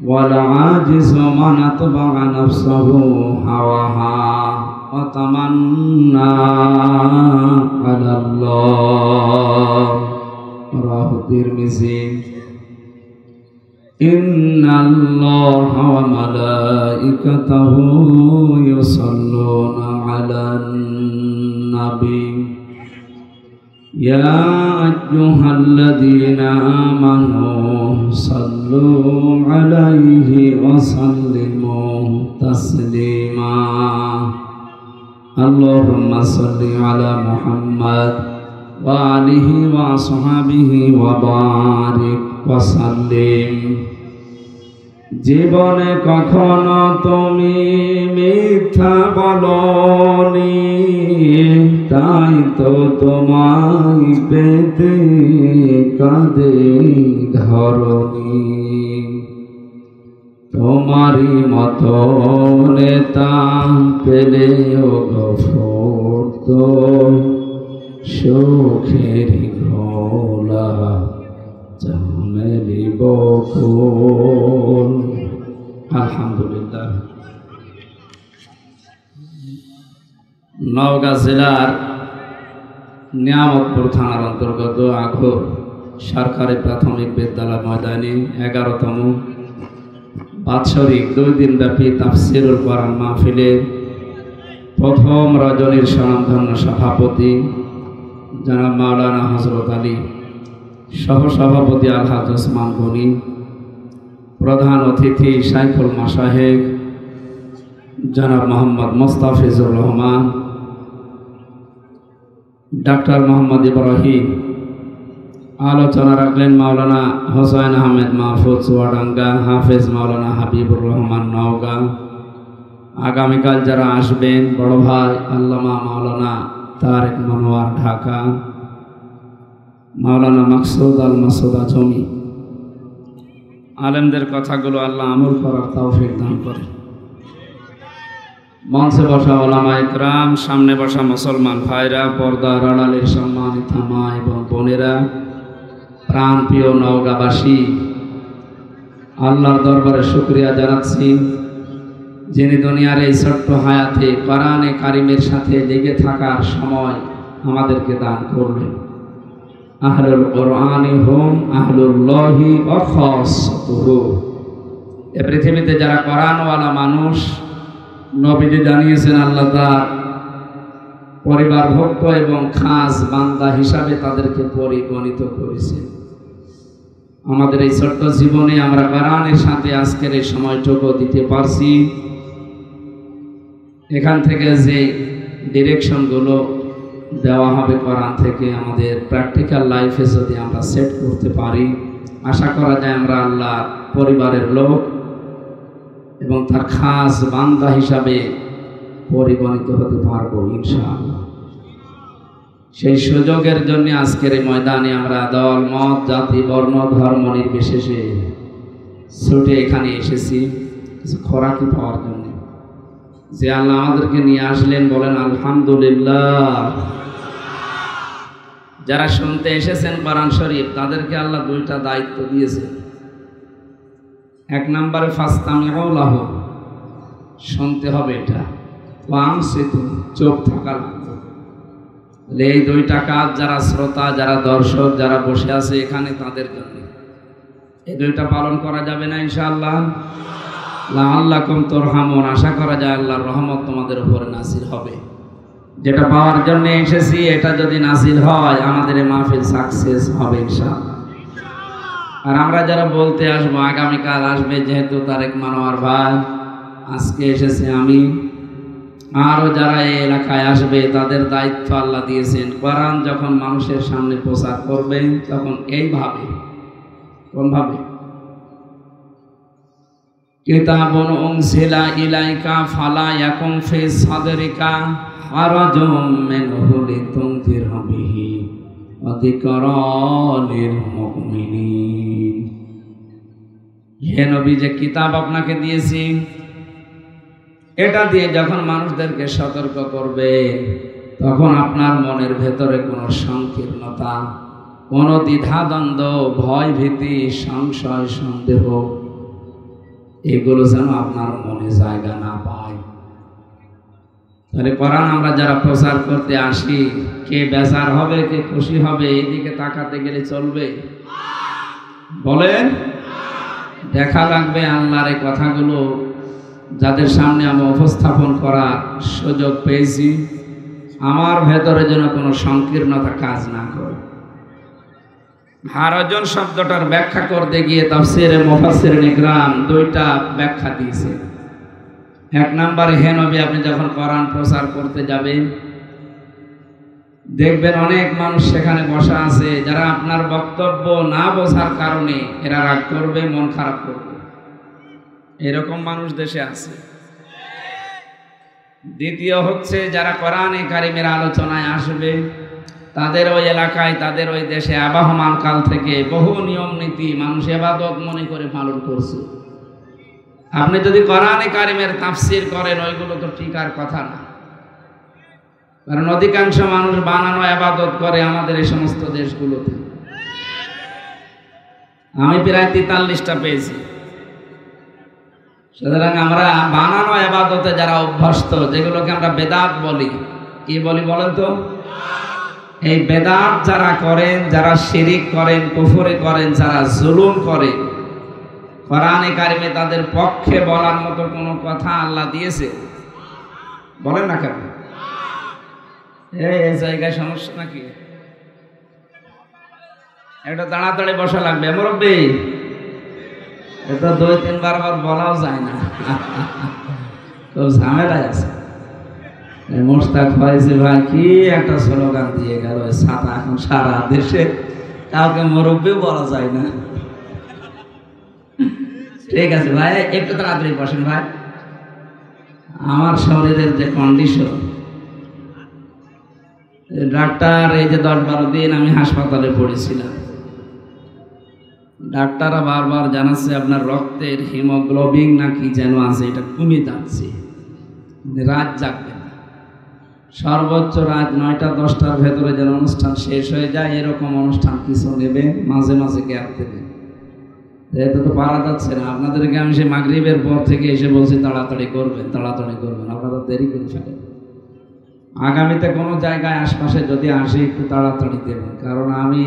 والعاجز من اتبع نفسه هواها وتمنى على الله رواه الترمذي إن الله وملائكته يصلون على النبي يا أيها الذين آمنوا صلوا عليه وسلموا تسليما اللهم صل على محمد وآله وصحبه وبارك وسلم জীবনে কখনো তুমি মিথ্যা বলনি, তাই তো তোমায় পেতে কাঁদে ধরনি। তোমারই মতো নেতা পেলেও গফর তো সুখের ঘোলা জামেলি বকুল। আলহামদুলিল্লাহ। নওগাঁ জেলার নিয়ামতপুর থানার অন্তর্গত আখর সরকারি প্রাথমিক বিদ্যালয় ময়দানে 11তম বাৎসরিক 2 দিনব্যাপী তাফসিরুল কোরআন মাহফিলের প্রথম রজনীর স্বনামধন্য সভাপতি জনাব মাওলানা হযরত আলী, সহসভাপতি আলহাজ ওসমান গনি, প্রধান অতিথি শাইখুল মাশায়েখ জনাব মোহাম্মদ মোস্তাফিজুর রহমান, ডাক্তার মোহাম্মদ ইব্রাহিম। আলোচনা রাখলেন মাওলানা হোসেন আহমেদ মাহফুজ চুয়াডাঙ্গা, হাফেজ মাওলানা হাবিবুর রহমান নওগাঁ। আগামীকাল যারা আসবেন বড় ভাই আল্লামা মাওলানা তারেক মনোয়ার ঢাকা, মাওলানা মাকসুদ আল মাসুদ আজমি। আলেমদের কথাগুলো আল্লাহ আমল করার তৌফিক দান করে। মঞ্চে বসা ওলামা ইকরাম, সামনে বসা মুসলমান ভাইরা, পর্দার আড়ালের সম্মানিত মা এবং বোনেরা, প্রাণপ্রিয় নওগাঁবাসী, আল্লাহর দরবারে শুকরিয়া জানাচ্ছি যিনি দুনিয়ার এই ছোট্ট হায়াতে কোরআনে কারিমের সাথে লেগে থাকার সময় আমাদেরকে দান করলেন। আহলুল কোরআনি হুম আহলুল্লাহি ওয়া খাসাতুহু। এই পৃথিবীতে যারা কোরআনওয়ালা মানুষ, নবীজি জানিয়েছেন আল্লাহ তার পরিবারভুক্ত এবং খাস বান্দা হিসাবে তাদেরকে পরিগণিত করেছেন। আমাদের এই ছোট্ট জীবনে আমরা কোরআনের সাথে আজকের এই সময়টুকু দিতে পারছি। এখান থেকে যে ডিরেকশনগুলো দেওয়া হবে কোরআন থেকে, আমাদের প্র্যাকটিক্যাল লাইফে যদি আমরা সেট করতে পারি, আশা করা যায় আমরা আল্লাহ পরিবারের লোক এবং তার খাস বান্দা হিসাবে পরিগণিত হতে পারবো ইনশাআল্লাহ। সেই সুযোগের জন্য আজকের এই ময়দানে আমরা দল মত জাতি বর্ণ ধর্ম নির্বিশেষে ছুটে এখানে এসেছি কিছু খোরাকি পাওয়ার জন্য। যে আল্লাহ আমাদেরকে নিয়ে আসলেন, বলেন আলহামদুলিল্লাহ। যারা শুনতে এসেছেন কোরআন শরীফ, তাদেরকে আল্লাহ দুইটা দায়িত্ব দিয়েছেন। এক নম্বরে ফাস্তামিউ লাহু, শুনতে হবে এটা, ওয়ানসিতু, চুপ থাকা লাগবে। এই দুইটা কাজ যারা শ্রোতা, যারা দর্শক, যারা বসে আছে এখানে, তাদের জন্য এই দুইটা পালন করা যাবে না ইনশাআল্লাহ? লাআল্লাকুম তুরহামুন, আশা করা যায় আল্লাহর রহমত তোমাদের উপরে নাযিল হবে। যেটা পাওয়ার জন্য এসেছি এটা যদি নাযিল হয়, আমাদের এই মাহফিল সাকসেস হবে ইনশাআল্লাহ। আর আমরা যারা বলতে আসবো, আগামীকাল আসবে যেহেতু তারেক মানোয়ার ভাই, আজকে এসেছে আমি, আরও যারা এই এলাকায় আসবে তাদের দায়িত্ব আল্লাহ দিয়েছেন। কোরআন যখন মানুষের সামনে প্রচার করবেন তখন এইভাবে, কোনভাবে? কিতাবুন উনজিলা ইলাইকা ফালা ইয়াকুন ফি সাদরিকা হারাজুম মিনহু লিতুনযিরা বিহি ওয়া যিকরা লিল মুমিনিন। হে নবী, যে কিতাব আপনাকে দিয়েছি, এটা দিয়ে যখন মানুষদেরকে সতর্ক করবে, তখন আপনার মনের ভেতরে কোনো সংকীর্ণতা, কোনো দ্বিধাদ্বন্দ্ব, ভয় ভীতি, সংশয়, সন্দেহ, এগুলো যেন আপনার মনে জায়গা না পায়। তাহলে কোরআন আমরা যারা প্রচার করতে আসি, কে বেজার হবে, কে খুশি হবে, এইদিকে তাকাতে গেলে চলবে? বলেন, দেখা লাগবে আল্লাহর এই কথাগুলো যাদের সামনে আমি উপস্থাপন করার সুযোগ পেয়েছি, আমার ভেতরে যেন কোনো সংকীর্ণতা কাজ না করে। হারাজন শব্দটার ব্যাখ্যা করতে গিয়ে তাফসীরে মুফাসসিরিন ইকরাম দুইটা ব্যাখ্যা দিয়েছে। এক নম্বরে, হে নবী, আপনি যখন কোরআন প্রচার করতে যাবেন, দেখবেন অনেক মানুষ সেখানে বসা আছে যারা আপনার বক্তব্য না বোঝার কারণে এরা রাগ করবে, মন খারাপ করবে। এরকম মানুষ দেশে আছে। দ্বিতীয় হচ্ছে, যারা কোরআনে কারিমের আলোচনায় আসবে, তাদের ওই এলাকায়, তাদের ওই দেশে আবাহমান কাল থেকে বহু নিয়ম নীতি মানুষ ইবাদত মনে করে পালন করছে। আপনি যদি কোরআনে কারিমের তাফসীর করেন, ওইগুলো তো ঠিক আর কথা না। কারণ অধিকাংশ মানুষ বানানো ইবাদত করে আমাদের এই সমস্ত দেশগুলোতে। আমি প্রায় 43টা পেয়েছি। সুতরাং আমরা বানানো ইবাদতে যারা অভ্যস্ত, যেগুলোকে আমরা বেদাত বলি, কি বলি বলেন তো? এই বেদাত যারা করেন, যারা শিরিক করেন, কুফরি করেন, যারা জুলুম করে, কোরআনে কারিমে তাদের পক্ষে বলার মতো কোনো কথা আল্লাহ দিয়েছে? বলেন না কেন? এই জায়গায় সমস্যা নাকি? একটা তাড়াতাড়ি বসা লাগবে মুরব্বী, এটা 2-3 বার বলাও যায় না, খুব ঝামেলায় আছে। মোস্তাক ফয়েজি ভাই কি একটা স্লোগান দিয়ে গেল, ছাতা এখন সারা দেশে, কাউকে মুরব্বী বলা যায় না। ঠিক আছে ভাই, একটু তাড়াতাড়ি বসেন ভাই। আমার শরীরের যে কন্ডিশন, ডাক্তার, এই যে 10-12 দিন আমি হাসপাতালে পড়েছিলাম, ডাক্তাররা বারবার জানাচ্ছে আপনার রক্তের হিমোগ্লোবিন নাকি যেন আছে, এটা কমে যাচ্ছে, রাত জাগবেন না, সর্বোচ্চ রাত 9টা-10টার ভেতরে যেন অনুষ্ঠান শেষ হয়ে যায়, এরকম অনুষ্ঠান কিছু নেবেন, মাঝে মাঝে গ্যাপ দেবেন, এত তো পারা যাচ্ছে না। আপনাদেরকে আমি সে মাগরিবের পর থেকে এসে বলছি তাড়াতাড়ি করবেন, তাড়াতাড়ি করবেন, আপনারা দেরি করে ফেলেন। আগামীতে কোনো জায়গায় আশপাশে যদি আসে একটু তাড়াতাড়ি দেবেন, কারণ আমি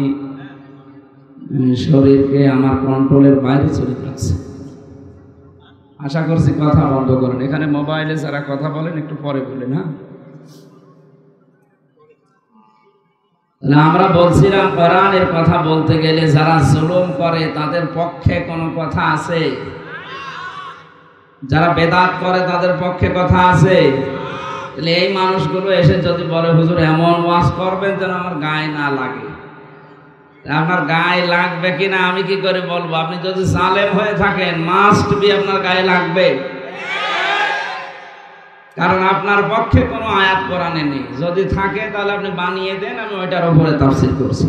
শরীরকে আমার কন্ট্রোলের বাইরে চলে যাচ্ছে। আশা করছি কথা বন্ধ করেন। এখানে মোবাইলে যারা কথা বলেন একটু পরে বলেন। হ্যাঁ, আমরা বলছিলাম কোরআনের কথা বলতে গেলে যারা জুলুম করে তাদের পক্ষে কোনো কথা আছে? যারা বেদাত করে তাদের পক্ষে কথা আছে? তাহলে এই মানুষগুলো এসে যদি বলে হুজুর এমন ওয়াজ করবেন যেন আমার গায়ে না লাগে, আপনার গায়ে লাগবে কিনা আমি কি করে বলবো? আপনি যদি জালেম হয়ে থাকেন মাস্ট বি আপনার গায়ে লাগবে, কারণ আপনার পক্ষে কোনো আয়াত কোরআনে নেই। যদি থাকে তাহলে আপনি বানিয়ে দেন, আমি ওইটার উপরে তাফসীর করছি।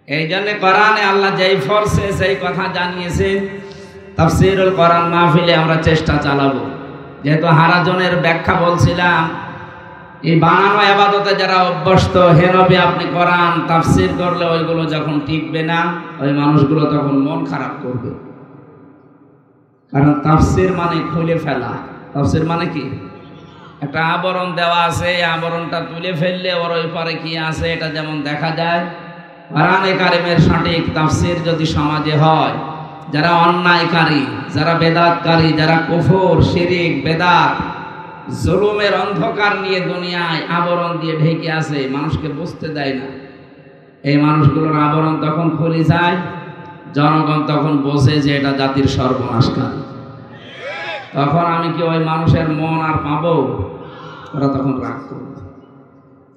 এই জন্য কোরআনে আল্লাহ যেই ফরসে সেই কথা জানিয়েছেন। তাফসীরুল কোরআন মাহফিলে আমরা চেষ্টা চালাবো। যেহেতু হারাজনের ব্যাখ্যা বলছিলাম, এই বানানো ইবাদতে যারা অভ্যস্ত, হে নবী আপনি কোরআন তাফসীর করলে ওইগুলো যখন টিকবে না, ওই মানুষগুলো তখন মন খারাপ করবে। কারণ তাফসীর মানে খুলে ফেলা। তাফসীর মানে কি? একটা আবরণ দেওয়া আছে, এই আবরণটা তুলে ফেললে ওর ওই পারে কি আছে এটা যেমন দেখা যায়। কোরআনে কারিমের সঠিক তাফসীর যদি সমাজে হয়, যারা অন্যায়কারী, যারা বেদাতকারী, যারা কুফর, শিরিক, বেদাত, জুলুমের অন্ধকার নিয়ে দুনিয়ায় আবরণ দিয়ে ঢেকে আছে, মানুষকে বুঝতে দেয় না, এই মানুষগুলোর আবরণ তখন খুলে যায়, জনগণ তখন বোঝে যে এটা জাতির সর্বনাশকারী। তখন আমি কি ওই মানুষের মন আর পাবো? ওরা তখন রাগ করবে।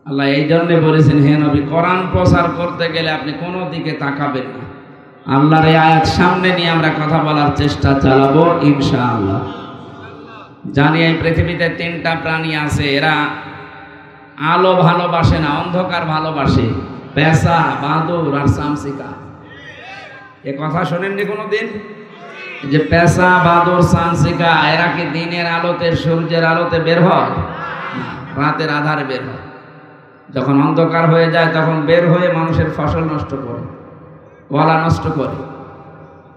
আল্লাহ এই জন্যে বলেছেন, হে নবী কোরআন প্রচার করতে গেলে আপনি কোনো দিকে তাকাবেন না। আল্লাহর এই আয়াত সামনে নিয়ে আমরা কথা বলার চেষ্টা চালাবো ইনশাআল্লাহ। জানি এই পৃথিবীতে তিনটা প্রাণী আছে, এরা আলো ভালোবাসে না, অন্ধকার ভালোবাসে। পেঁচা, বাদুড় আর চামচিকা। এ কথা শোনেননি কোনোদিন? যে পেঁচা, বাদুড়, চামচিকা এরা কি দিনের আলোতে, সূর্যের আলোতে বের হয়? রাতের আধারে বের হয়। যখন অন্ধকার হয়ে যায় তখন বের হয়ে মানুষের ফসল নষ্ট করে, ওয়ালা নষ্ট করে,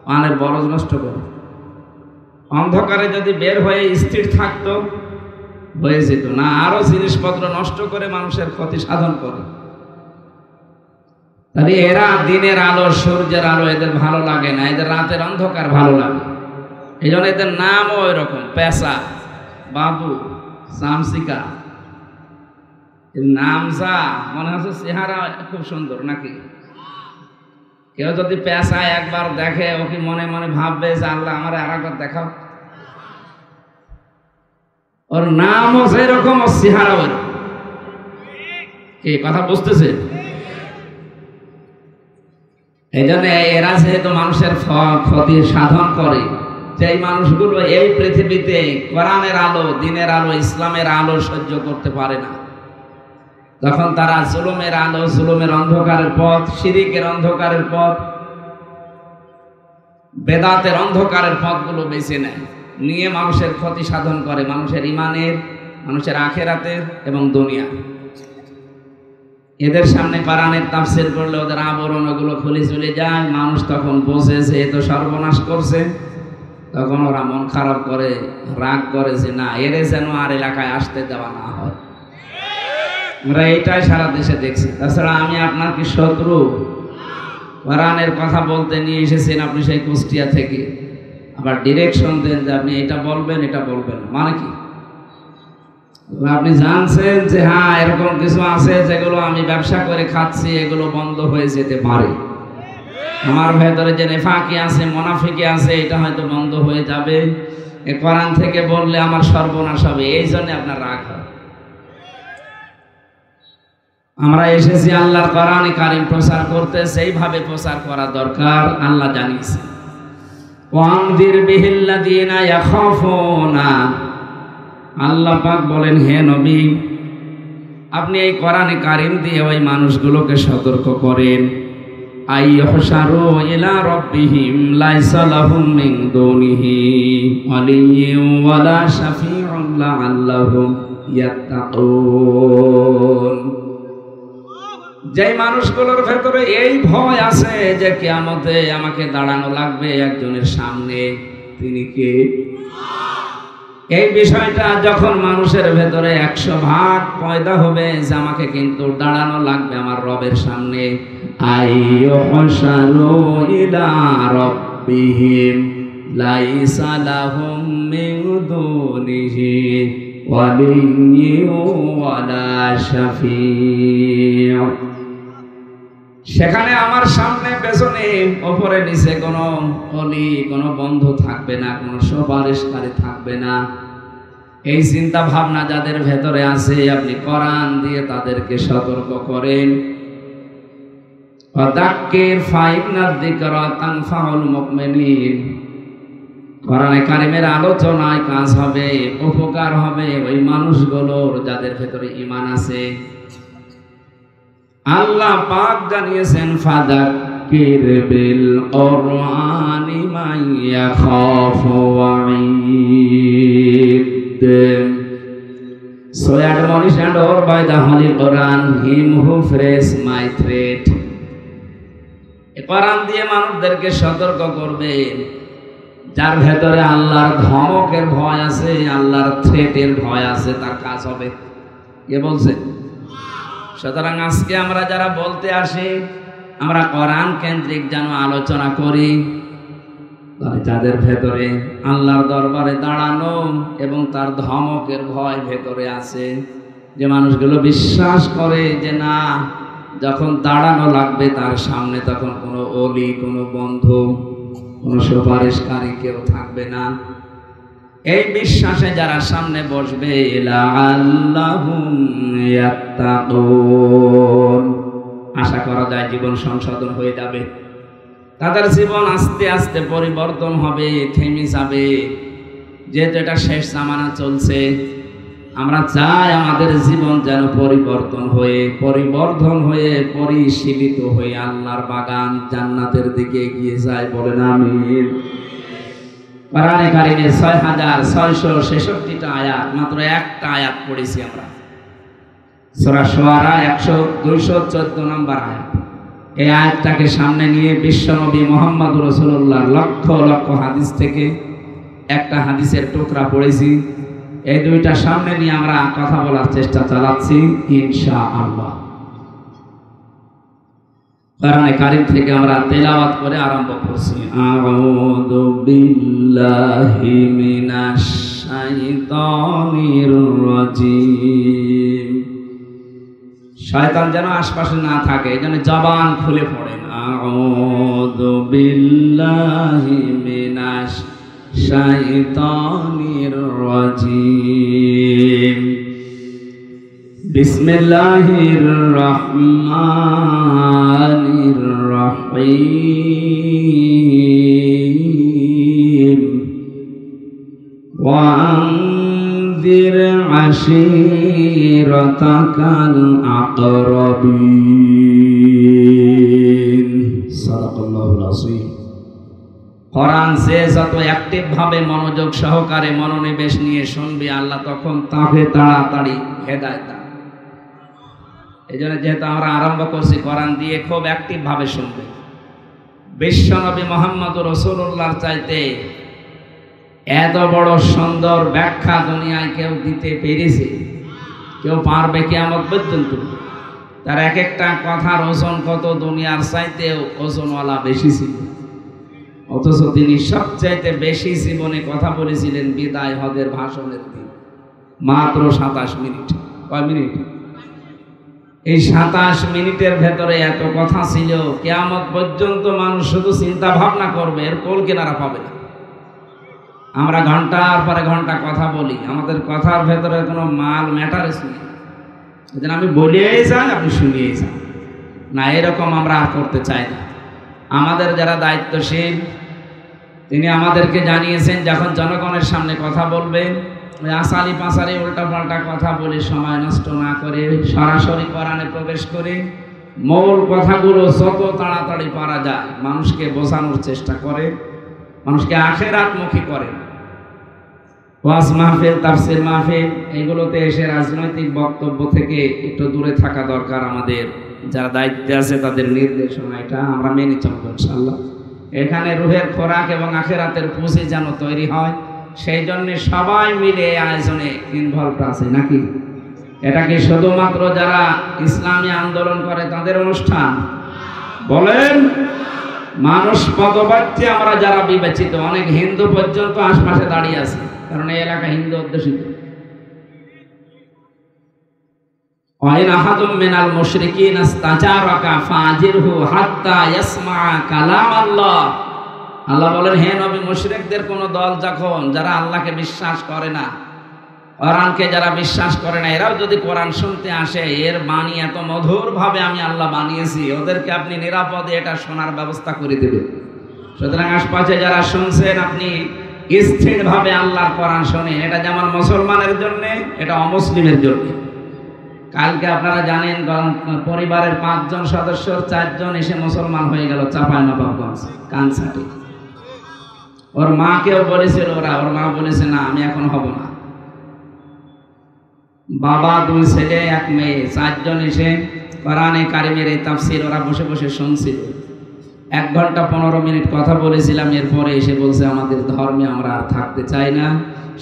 পানের বরজ নষ্ট করে। অন্ধকারে যদি বের হয়ে স্থির থাকতো হয়ে যেত না, আরো জিনিসপত্র নষ্ট করে মানুষের ক্ষতি সাধন করে। তাহলে এরা দিনের আলো, সূর্যের আলো এদের ভালো লাগে না, এদের রাতের অন্ধকার ভালো লাগে। এই জন্য এদের নামও ওই রকম, পেঁচা, বাদুড়, চামচিকা। এর নাম যা মনে হচ্ছে চেহারা খুব সুন্দর নাকি? কেউ যদি পেঁচা একবার দেখে ও কি মনে মনে ভাববে যে আল্লাহ আমার আর একবার দেখাও? ওর নামও সেরকম, ওর চেহারা ওইরকম। এই কথা বুঝতেছে? এই জন্য এরা যেহেতু মানুষের ক্ষতি সাধন করে, সেই মানুষগুলো এই পৃথিবীতে কোরআনের আলো, দিনের আলো, ইসলামের আলো সহ্য করতে পারে না। তখন তারা জুলুমের আলো, জুলুমের অন্ধকারের পথ, শিরিকের অন্ধকারের পথ, বেদাতের অন্ধকারের পথগুলো বেছে নেয়, নিয়ে মানুষের ক্ষতি সাধন করে, মানুষের ইমানের, মানুষের আখেরাতের এবং দুনিয়া। এদের সামনে কোরআনের তাফসীর করলে ওদের আবরণ ওগুলো খুলে চলে যায়। মানুষ তখন বোঝে যে এ তো সর্বনাশ করছে, তখন ওরা মন খারাপ করে, রাগ করে যে না, এরে যেন আর এলাকায় আসতে দেওয়া না হয়। আমরা এইটাই সারা দেশে দেখছি। তাছাড়া আমি আপনার কি শত্রু? কোরআনের কথা বলতে নিয়ে এসেছেন আপনি সেই কুষ্টিয়া থেকে, আবার ডিরেকশন দেন যে আপনি এটা বলবেন, এটা বলবেন, মানে কি? আপনি জানছেন যে হ্যাঁ এরকম কিছু আছে যেগুলো আমি ব্যবসা করে খাচ্ছি, এগুলো বন্ধ হয়ে যেতে পারে। আমার ভেতরে যে নেফাকি আছে, মুনাফিকি আছে, এটা হয়তো বন্ধ হয়ে যাবে। এ কোরআন থেকে বললে আমার সর্বনাশ হবে, এই জন্য আপনার রাগ হয়। আমরা এসেছি আল্লাহর কোরআন কারীম প্রচার করতে, সেইভাবে প্রচার করা দরকার। আল্লাহ জানিয়েছে, ওয়ানযির বিহিল্লাযীনা ইয়াখাফুনা। আল্লাহ পাক বলেন, হে নবী আপনি এই কোরআন কারীম দিয়ে ওই মানুষগুলোকে সতর্ক করেন, আইয়ুহশারু ইলা রাব্বিহিম লাইসা লাহুম মিন দুনিহি ওয়ালিয়্যুন ওয়ালা শাফীউন লাআল্লাহুম ইয়াত্তাকুন। যে মানুষগুলোর ভেতরে এই ভয় আছে যে কিয়ামতে আমাকে দাঁড়ানো লাগবে একজনের সামনে, তিনি কে? এই বিষয়টা যখন মানুষের ভেতরে 100% পয়দা হবে যে আমাকে কিন্তু দাঁড়ানো লাগবে আমার রবের সামনে, আইয়ুহশারু ইলা রাব্বিহিম লাইসা লাহুম মিন দুনিহি ওয়ালিয়্যুন ওয়ালা শাফিউ। সেখানে আমার সামনে পেছনে উপরে নিচে কোনো অলি, কোনো বন্ধু থাকবে না, কোনো সুপারিশকারী থাকবে না। এই চিন্তা ভাবনা যাদের ভেতরে আছে আপনি কোরআন দিয়ে তাদেরকে সতর্ক করেন। ওয়াদাক্কির ফাইন্নাদ যিকরা তানফাউল মুমিনিন। কোরআনে কারিমের আলোচনায় কাজ হবে, উপকার হবে ওই মানুষগুলোর যাদের ভেতরে ঈমান আছে। আল্লাহ পাক জানিয়েছেন ফাযাক্কির বিল কুরআনি মান ইয়াখাফু ওয়াঈদ। So admonish and or by the Holy Quran him who frays my threat. এই কোরআন দিয়ে মানুষদেরকে সতর্ক করবেন যার ভেতরে আল্লাহর ধমকের ভয় আছে, আল্লাহর থ্রেটের ভয় আছে, তার কাজ হবে। কে বলছে? সুতরাং আজকে আমরা যারা বলতে আসি আমরা কোরআন কেন্দ্রিক যেন আলোচনা করি, যাদের ভেতরে আল্লাহর দরবারে দাঁড়ানো এবং তার ধমকের ভয় ভেতরে আছে, যে মানুষগুলো বিশ্বাস করে যে না যখন দাঁড়ানো লাগবে তার সামনে তখন কোনো অলি, কোনো বন্ধু, কোনো সুপারিশকারী কেউ থাকবে না। এই বিশ্বাসে যারা সামনে বসবে লাআল্লাহুম ইয়াত্তাকুন, আশা করা যায় জীবন সংশোধন হয়ে যাবে, তাদের জীবন আস্তে আস্তে পরিবর্তন হবে, থেমে যাবে। যেহেতু এটা শেষ জামানা চলছে, আমরা চাই আমাদের জীবন যেন পরিবর্তন হয়ে পরিশীলিত হয়ে আল্লাহর বাগান জান্নাতের দিকে এগিয়ে যায়। বলেন আমিন। কোরআনে কারিমে 6666টা আয়াত, মাত্র একটা আয়াত পড়েছি আমরা, সূরা শুআরা 214 নম্বর আয়াত। এই আয়াতটাকে সামনে নিয়ে বিশ্বনবী মুহাম্মদুর রাসূলুল্লাহর লক্ষ লক্ষ হাদিস থেকে একটা হাদিসের টুকরা পড়েছি। এই দুইটা সামনে নিয়ে আমরা কথা বলার চেষ্টা চালাচ্ছি ইনশাআল্লাহ। কোরআনে কারীম থেকে আমরা তেলাওয়াত করে আরম্ভ করছি। আউযু বিল্লাহি মিনাশ শাইতানির রাজিম। শয়তান যেন আশপাশে না থাকে, এজন্য জবান খুলে পড়েন। আউযু বিল্লাহি মিনাশ শাইতানির রাজিম। বিসমিল্লাহির রহমানির রহিম। ওয়ানজির আশীরাতাকাল আকরাবিন। সাদাকাল্লাহুল আযীম। কোরআন যে যত অ্যাক্টিভ ভাবে মনোযোগ সহকারে মনোনিবেশ নিয়ে শুনবে আল্লাহ তখন তাকে তাড়াতাড়ি হেদায়েত দেন। এই জন্য যেহেতু আমরা আরম্ভ করছি কোরআন দিয়ে, খুব অ্যাক্টিভ ভাবে শুনবে। বিশ্বনবী মুহাম্মদুর রাসূলুল্লাহর চাইতে এত বড় সুন্দর ব্যাখ্যা দুনিয়ায় কেউ দিতে পেরেছে? কেউ পারবে কিয়ামত পর্যন্ত? তার এক একটা কথার ওজন কত দুনিয়ার চাইতেও ওজনওয়ালা বেশি ছিল, অথচ তিনি সবচাইতে বেশি জীবনে কথা বলেছিলেন বিদায় হজের ভাষণের দিন, মাত্র 27 মিনিট। কয় মিনিট? এই 27 মিনিটের ভেতরে এত কথা ছিল, কিয়ামত পর্যন্ত মানুষ শুধু চিন্তা ভাবনা করবে, এর কোল কিনারা পাবে না। আমরা ঘন্টার পরে ঘন্টা কথা বলি, আমাদের কথার ভেতরে কোনো মাল ম্যাটারস নেই। যেন আমি বলিয়েই যাই, আপনি শুনিয়েই যান না, এরকম আমরা আর করতে চাই না। আমাদের যারা দায়িত্বশীল তিনি আমাদেরকে জানিয়েছেন যখন জনগণের সামনে কথা বলবেন আসালি পাসারি উল্টা পাল্টা কথা বলে সময় নষ্ট না করে সরাসরি কোরআনে প্রবেশ করে মূল কথাগুলো যত তাড়াতাড়ি পারা যায় মানুষকে বোঝানোর চেষ্টা করে, মানুষকে আখিরাতমুখী করে। ওয়াজ মাহফিল, তাফসীর মাহফিল এগুলোতে এসে রাজনৈতিক বক্তব্য থেকে একটু দূরে থাকা দরকার আমাদের। যারা দায়িত্বে আছে তাদের নির্দেশনা এটা আমরা মেনে চলবো ইনশাআল্লাহ। এখানে রুহের খোরাক এবং আখিরাতের পুঁজি যেন তৈরি হয়, সেই জন্য সবাই মিলে আয়োজনে ইনভলভ আছে নাকি? এটা কি শুধুমাত্র যারা ইসলামী আন্দোলন করে তাদের অনুষ্ঠান? বলেন, মানুষ পদবাচ্যে আমরা যারা বিবেচিত, অনেক হিন্দু পর্যন্ত আশপাশে দাঁড়িয়ে আছে, কারণ এই এলাকা হিন্দু অধ্যুষিত। ওয়াইন আহাদুম মিনাল মুশরিকিন ইসতাজারাকা ফাজিরহু হাত্তা ইয়াসমা কালাম আল্লাহ। আল্লাহ বলেন, হে নবী, মুশরিকদের কোন দল যখন যারা আল্লাহকে বিশ্বাস করে না, কোরআনকে যারা বিশ্বাস করে না, এরাও যদি কোরআন শুনতে আসে, এর বাণী এত মধুর ভাবে আমি আল্লাহ বানিয়েছি, ওদেরকে আপনি নিরাপদে এটা শোনার ব্যবস্থা করে দেবেন। সুতরাং আশপাশে যারা শুনছেন, আপনি স্থির ভাবে আল্লাহর কোরআন শোনেন। এটা যেমন মুসলমানের জন্য, এটা অমুসলিমের জন্য। কালকে আপনারা জানেন, পরিবারের 5 জন সদস্যর 4 জন এসে মুসলমান হয়ে গেল চাঁপাইনবাবগঞ্জ কানসাটে। ওর মাকেও বলেছিল ওর মা বলেছে না, আমি এখন হব না। বাবা, 2 ছেলে 1 মেয়ে, 4 জন এসে কোরআনে কারিমের এই তাফসীর ওরা বসে বসে শুনছিল। 1 ঘন্টা 15 মিনিট কথা বলেছিলাম। এরপরে এসে বলছে, আমাদের ধর্মে আমরা আর থাকতে চাই না,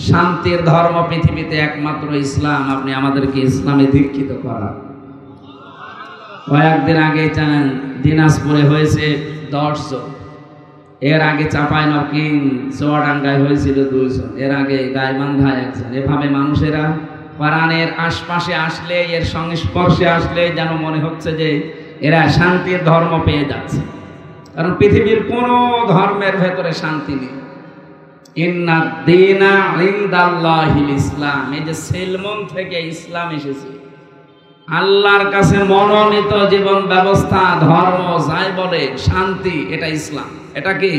শান্তির ধর্ম পৃথিবীতে একমাত্র ইসলাম, আপনি আমাদেরকে ইসলামে দীক্ষিত করান। কয়েকদিন আগে দিনাজপুরে হয়েছে 10 জন, এর আগে চাঁপাইনবাবগঞ্জ চুয়াডাঙ্গায় হয়েছিল 2 জন, এর আগে গাইবান্ধায় 1 জন। এভাবে মানুষেরা কোরআনের আশপাশে আসলে, এর সংস্পর্শে আসলে যেন মনে হচ্ছে যে এরা শান্তির ধর্ম পেয়ে যাচ্ছে, কারণ পৃথিবীর কোনো ধর্মের ভেতরে শান্তি নেই। ইন্নাদ দীনা ইনদাল্লাহিল ইসলাম, এই যে সেলমন থেকে ইসলাম এসেছে, আল্লাহর কাছে মনোনীত জীবন ব্যবস্থা, ধর্ম যাই বলে, শান্তি, এটা ইসলাম। এটা কি?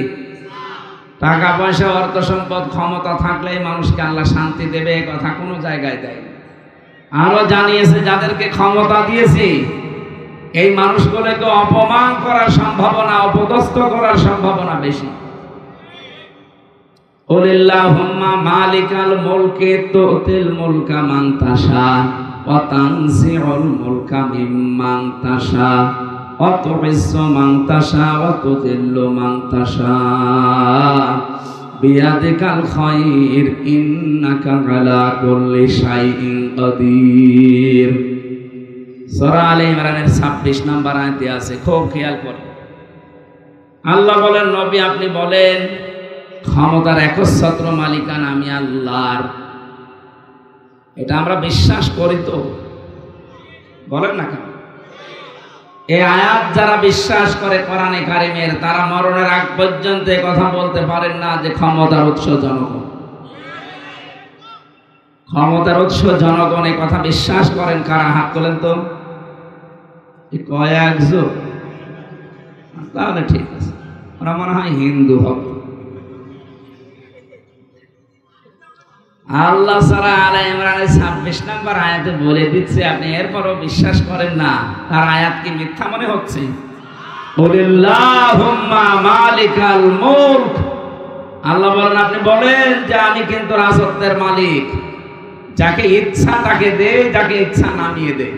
টাকা পয়সা, অর্থ সম্পদ, ক্ষমতা থাকলেই মানুষকে আল্লাহ শান্তি দেবে, কথা কোনো জায়গায় দেয়। আরো জানিয়েছে, যাদেরকে ক্ষমতা দিয়েছে এই মানুষগুলোকে অপমান করার সম্ভাবনা, অপদস্থ করার সম্ভাবনা বেশি। কুলিল্লাহুম্মা মালিকাল মুলকি তুতিল মুলকা মান তাশা ওয়া তানজিউল মুলকা মিম্মান তাশা ওয়া তুইজ্জু মান তাশা ওয়া তুযিল্লু মান তাশা বিয়াদিকাল খায়র ইন্নাকা আলা কুল্লি শাইইন কাদির। সূরা আলে ইমরানের 26 নম্বর আয়াতে আছে, খুব খেয়াল করুন। আল্লাহ বলেন, নবী আপনি বলেন, ক্ষমতার একচ্ছত্র মালিকানা আমি আল্লাহর। এটা আমরা বিশ্বাস করি তো? বলেন না কেন? এই আয়াত যারা বিশ্বাস করে কোরআনে কারিমের, তারা মরণের আগ পর্যন্ত কথা বলতে পারেন না যে ক্ষমতার উৎস জনগণ। ক্ষমতার উৎস জনগণ, এই কথা বিশ্বাস করেন কারা? হাত তোলেন তো। কয়েকজন, তাহলে ঠিক আছে, ওরা মনে হয় হিন্দু হবে। আল্লাহ সূরা আলে ইমরানের 26 নম্বর আয়াতে বলে দিচ্ছে, আপনি এরপরও বিশ্বাস করেন না, তার আয়াত কি মিথ্যা মনে হচ্ছে? কুলিল্লাহুম্মা মালিকাল মুলক, আল্লাহ বলেন আপনি বলেন যে আমি কিন্তু রাজত্বের মালিক, যাকে ইচ্ছা তাকে দেই, যাকে ইচ্ছা নামিয়ে দেই।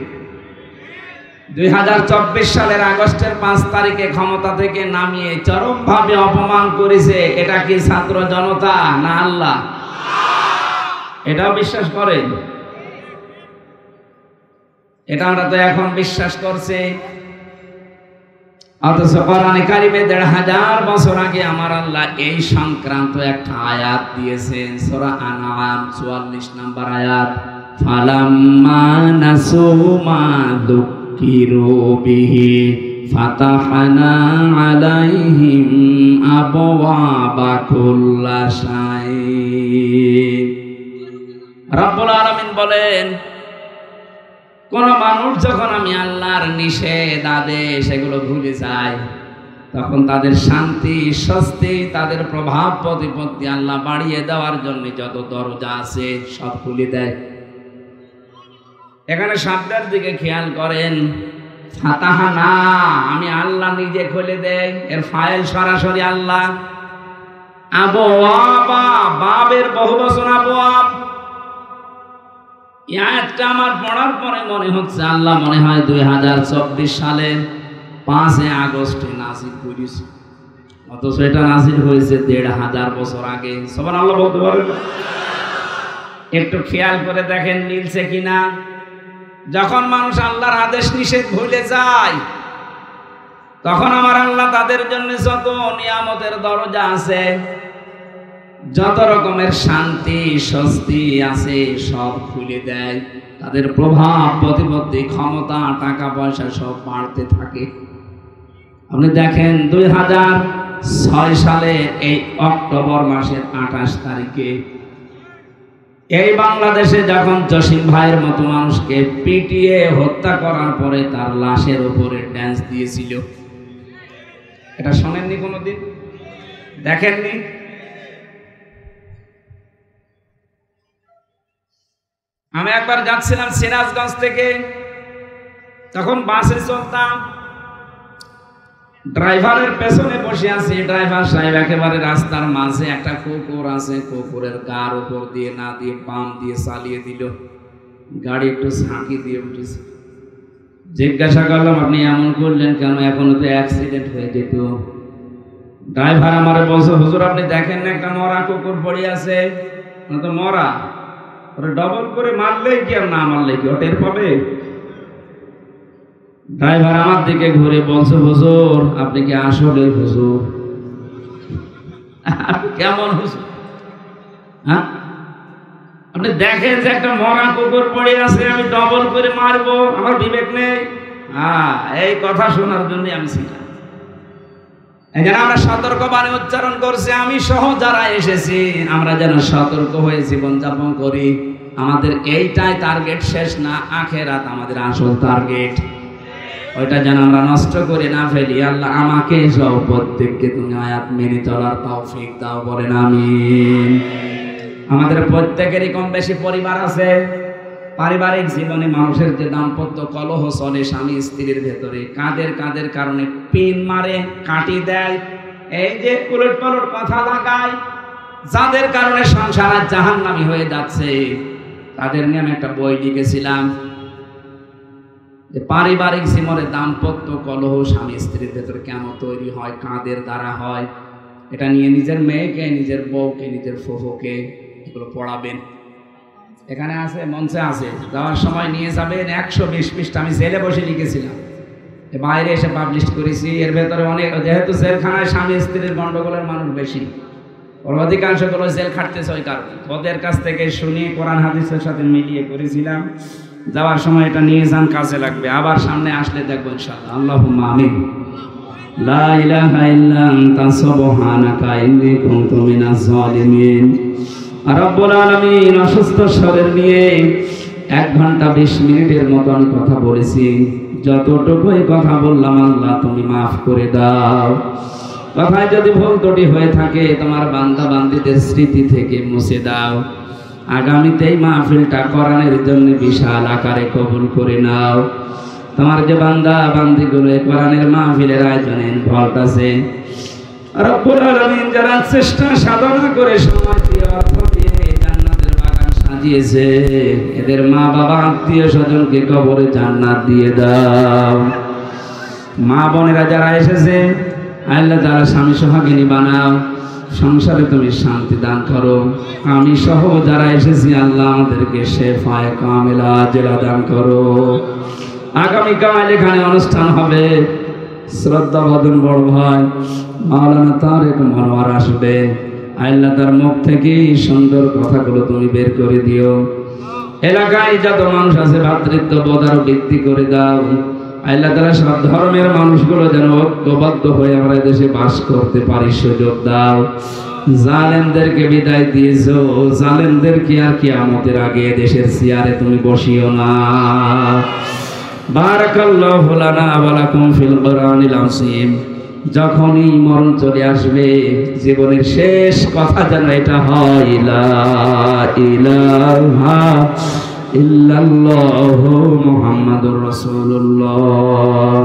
2024 সালের আগস্টের 5 তারিখে ক্ষমতা থেকে নামিয়ে চরমভাবে অপমান করেছে, এটা কি ছাত্র জনতা না আল্লাহ? এটাও বিশ্বাস করেন? এটা আমরা তো এখন বিশ্বাস করছি, অথচ কোরআনে কারিমে 1500 বছর আগে আমার আল্লাহ এই সংক্রান্ত একটা আয়াত দিয়েছেন। সূরা আনআম 44 নম্বর আয়াত, ফালাম্মা নাসু মা যুকিরু বিহি ফাতাহনা আলাইহিম আবওয়াবা কুল্লা শাইইন। রব্বুল আলামিন বলেন, কোন মানুষ যখন আমি আল্লাহর নিষেধ আদেশ এগুলো ভুলে যায়, তখন তাদের শান্তি, স্বস্তি, তাদের প্রভাব প্রতিপত্তি আল্লাহ বাড়িয়ে দেওয়ার জন্য যত দরজা আছে সব খুলে দেয়। এখানে শব্দের দিকে খেয়াল করেন, ফাতাহানা, আমি আল্লাহ নিজে খুলে দেয়, এর ফাইল সরাসরি আল্লাহ। আবওয়াবা, বাবের বহুবচন আবওয়াব, এই আয়াতটা আমার পড়ার পরে মনে হচ্ছে আল্লাহ মনে হয় 2024 সালের 5 আগস্টে নাজিল করেছে, অথচ এটা নাজিল হয়েছে 1500 বছর আগে। সুবহানাল্লাহ বলতে পারেন? একটু খেয়াল করে দেখেন মিলছে কিনা। যখন মানুষ আল্লাহর আদেশ নিষেধ ভুলে যায়, তখন আমার আল্লাহ তাদের জন্য যত নিয়ামতের দরজা আছে, যত রকমের শান্তি স্বস্তি আছে সব খুলে দেয়। তাদের প্রভাব প্রতিপত্তি ক্ষমতা টাকা পয়সা সব বাড়তে থাকে। আপনি দেখেন 2006 সালে এই অক্টোবর মাসের 28 তারিখে এই বাংলাদেশে যখন জসিম ভাইয়ের মতো মানুষকে পিটিয়ে হত্যা করার পরে তার লাশের উপরে ড্যান্স দিয়েছিল, এটা শোনেননি কোনোদিন? দেখেননি? আমি একবার যাচ্ছিলাম সিরাজগঞ্জ থেকে, তখন বাসে চলতাম, ড্রাইভারের পেছনে বসে আছি। ড্রাইভার সাহেব একেবারে রাস্তার মাঝে একটা কুকুর আছে, কুকুরের গার উপর দিয়ে না দিয়ে পাম দিয়ে চালিয়ে দিল, গাড়ি একটু ঝাঁকি দিয়ে উঠেছে। জিজ্ঞাসা করলাম আপনি এমন করলেন কেন, এখনো তো অ্যাক্সিডেন্ট হয়ে যেত। ড্রাইভার আমারে বলছে হুজুর আপনি দেখেন না একটা মরা কুকুর পড়ে আছে, তো মরা, ওরা ডবল করে মারলেই কি আর না মারলেই কি ও টের পাবে? ড্রাইভার আমার দিকে ঘুরে বলছে হুজুর আপনি কি আসলে হুজুর? কেমন হুজুর? হ্যাঁ, আপনি দেখেন যে একটা মরা কুকুর পড়ে আছে, আমি ডবল করে মারবো, আমার বিবেক নেই? হ্যাঁ, এই কথা শোনার জন্য আমি ছিলাম। এখানে আমরা সতর্কবাণী উচ্চারণ করছি, আমি সহ যারা এসেছি আমরা যেন সতর্ক হয়ে জীবনযাপন করি। আমাদের এইটাই টার্গেট, শেষ না আখেরাত আমাদের আসল টার্গেট। ওইটা যেন আমরা নষ্ট করে না ফেলি। আল্লাহ আমাকে সহ প্রত্যেককে তুমি আয়াত মেনে চলার তৌফিক দাও, বলেন আমিন। আমাদের প্রত্যেকেরই কম বেশি পরিবার আছে। পারিবারিক জীবনে মানুষের যে দাম্পত্য কলহ চলে স্বামী স্ত্রীর ভেতরে, কাদের কাদের কারণে পিন মারে, কাটি দেয়, এই যে উলট পালট কথা লাগায়, যাদের কারণে সংসার আজ জাহান্নামী হয়ে যাচ্ছে, তাদের নিয়ে আমি একটা বই লিখেছিলাম যে পারিবারিক জীবনে দাম্পত্য কলহ স্বামী স্ত্রীর ভেতরে কেন তৈরি হয়, কাদের দ্বারা হয়। এটা নিয়ে নিজের মেয়েকে, নিজের বউকে, নিজের ফুফুকে এগুলো পড়াবেন। এখানে আছে, মঞ্চে আছে, যাওয়ার সময় নিয়ে যাবেন। 120 পৃষ্ঠা আমি জেলে বসে লিখেছিলাম, বাইরে এসে পাবলিশ করেছি। এর ভেতরে অনেক, যেহেতু জেলখানায় স্বামী স্ত্রীর গন্ডগোলের মানুষ বেশি, ওর অধিকাংশগুলো জেল খাটতেছে ওই কারণে। ওদের কাছ থেকে শুনি কোরআন হাদিসের সাথে মিলিয়ে করেছিলাম। যাওয়ার সময় এটা নিয়ে যান, কাজে লাগবে। আবার সামনে আসলে দেখবো ইনশাআল্লাহ। আল্লাহুম্মা আমিন। লা ইলাহা ইল্লা আনতা সুবহানাকা ইন্নী কুনতু মিনাজ জালিমিন। রব্বুল আলামিন অসুস্থ শরীর নিয়ে 1 ঘন্টা 20 মিনিটের মতো আমি কথা বলেছি। যতটুকুই কথা বললাম আল্লাহ তুমি মাফ করে দাও। কথায় যদি ভুল ত্রুটি হয়ে থাকে তোমার বান্দা বান্দীদের স্মৃতি থেকে মুছে দাও। আগামীতে এই মাহফিলটা কোরআনের জন্য বিশাল আকারে কবুল করে নাও। তোমার যে বান্দা বান্দীগুলো কোরআনের মাহফিলের আয়োজনে ইনভলভ আছে, রব্বুল আলামিন যারা চেষ্টা সাধনা করে সময় দিয়ে অর্থ দিয়ে জান্নাতের বাগান সাজিয়েছে, এদের মা বাবা আত্মীয় স্বজনকে কবরে জান্নাত দিয়ে দাও। মা বোনেরা যারা এসেছে আল্লাহ তাআলা স্বামী সোহাগিনী বানাও, সংসারে তুমি শান্তি দান করো। আমি সহ যারা এসেছি আল্লাহ আমাদেরকে শেফায়ে কামিলা আজেলা দান করো। আগামীকাল এখানে অনুষ্ঠান হবে, শ্রদ্ধা ভাজন বড় ভাই মাওলানা তারেক মনোয়ার আসবে। আল্লাহ তার মুখ থেকে সুন্দর কথাগুলো তুমি বের করে দিও। এলাকায় যত মানুষ আছে ভ্রাতৃত্ব বোধ আরো বৃদ্ধি করে দাও। আল্লাহ তাআলা সব ধর্মের মানুষগুলো যেন ঐক্যবদ্ধ হয়ে আমরা দেশে বাস করতে পারি সুযোগ দাও। জালেমদেরকে বিদায় দিয়েছো, জালেমদেরকে আর কিয়ামতের আগে দেশের চেয়ারে তুমি বসিও না। বারাকাল্লাহু লানা ওয়া লাকুম ফিল কুরআনিল আযীম। যখনই মরণ চলে আসবে জীবনের শেষ কথা যেন এটা হয়, লা ইলাহা ইল্লাল্লাহু মুহাম্মাদুর রাসূলুল্লাহ।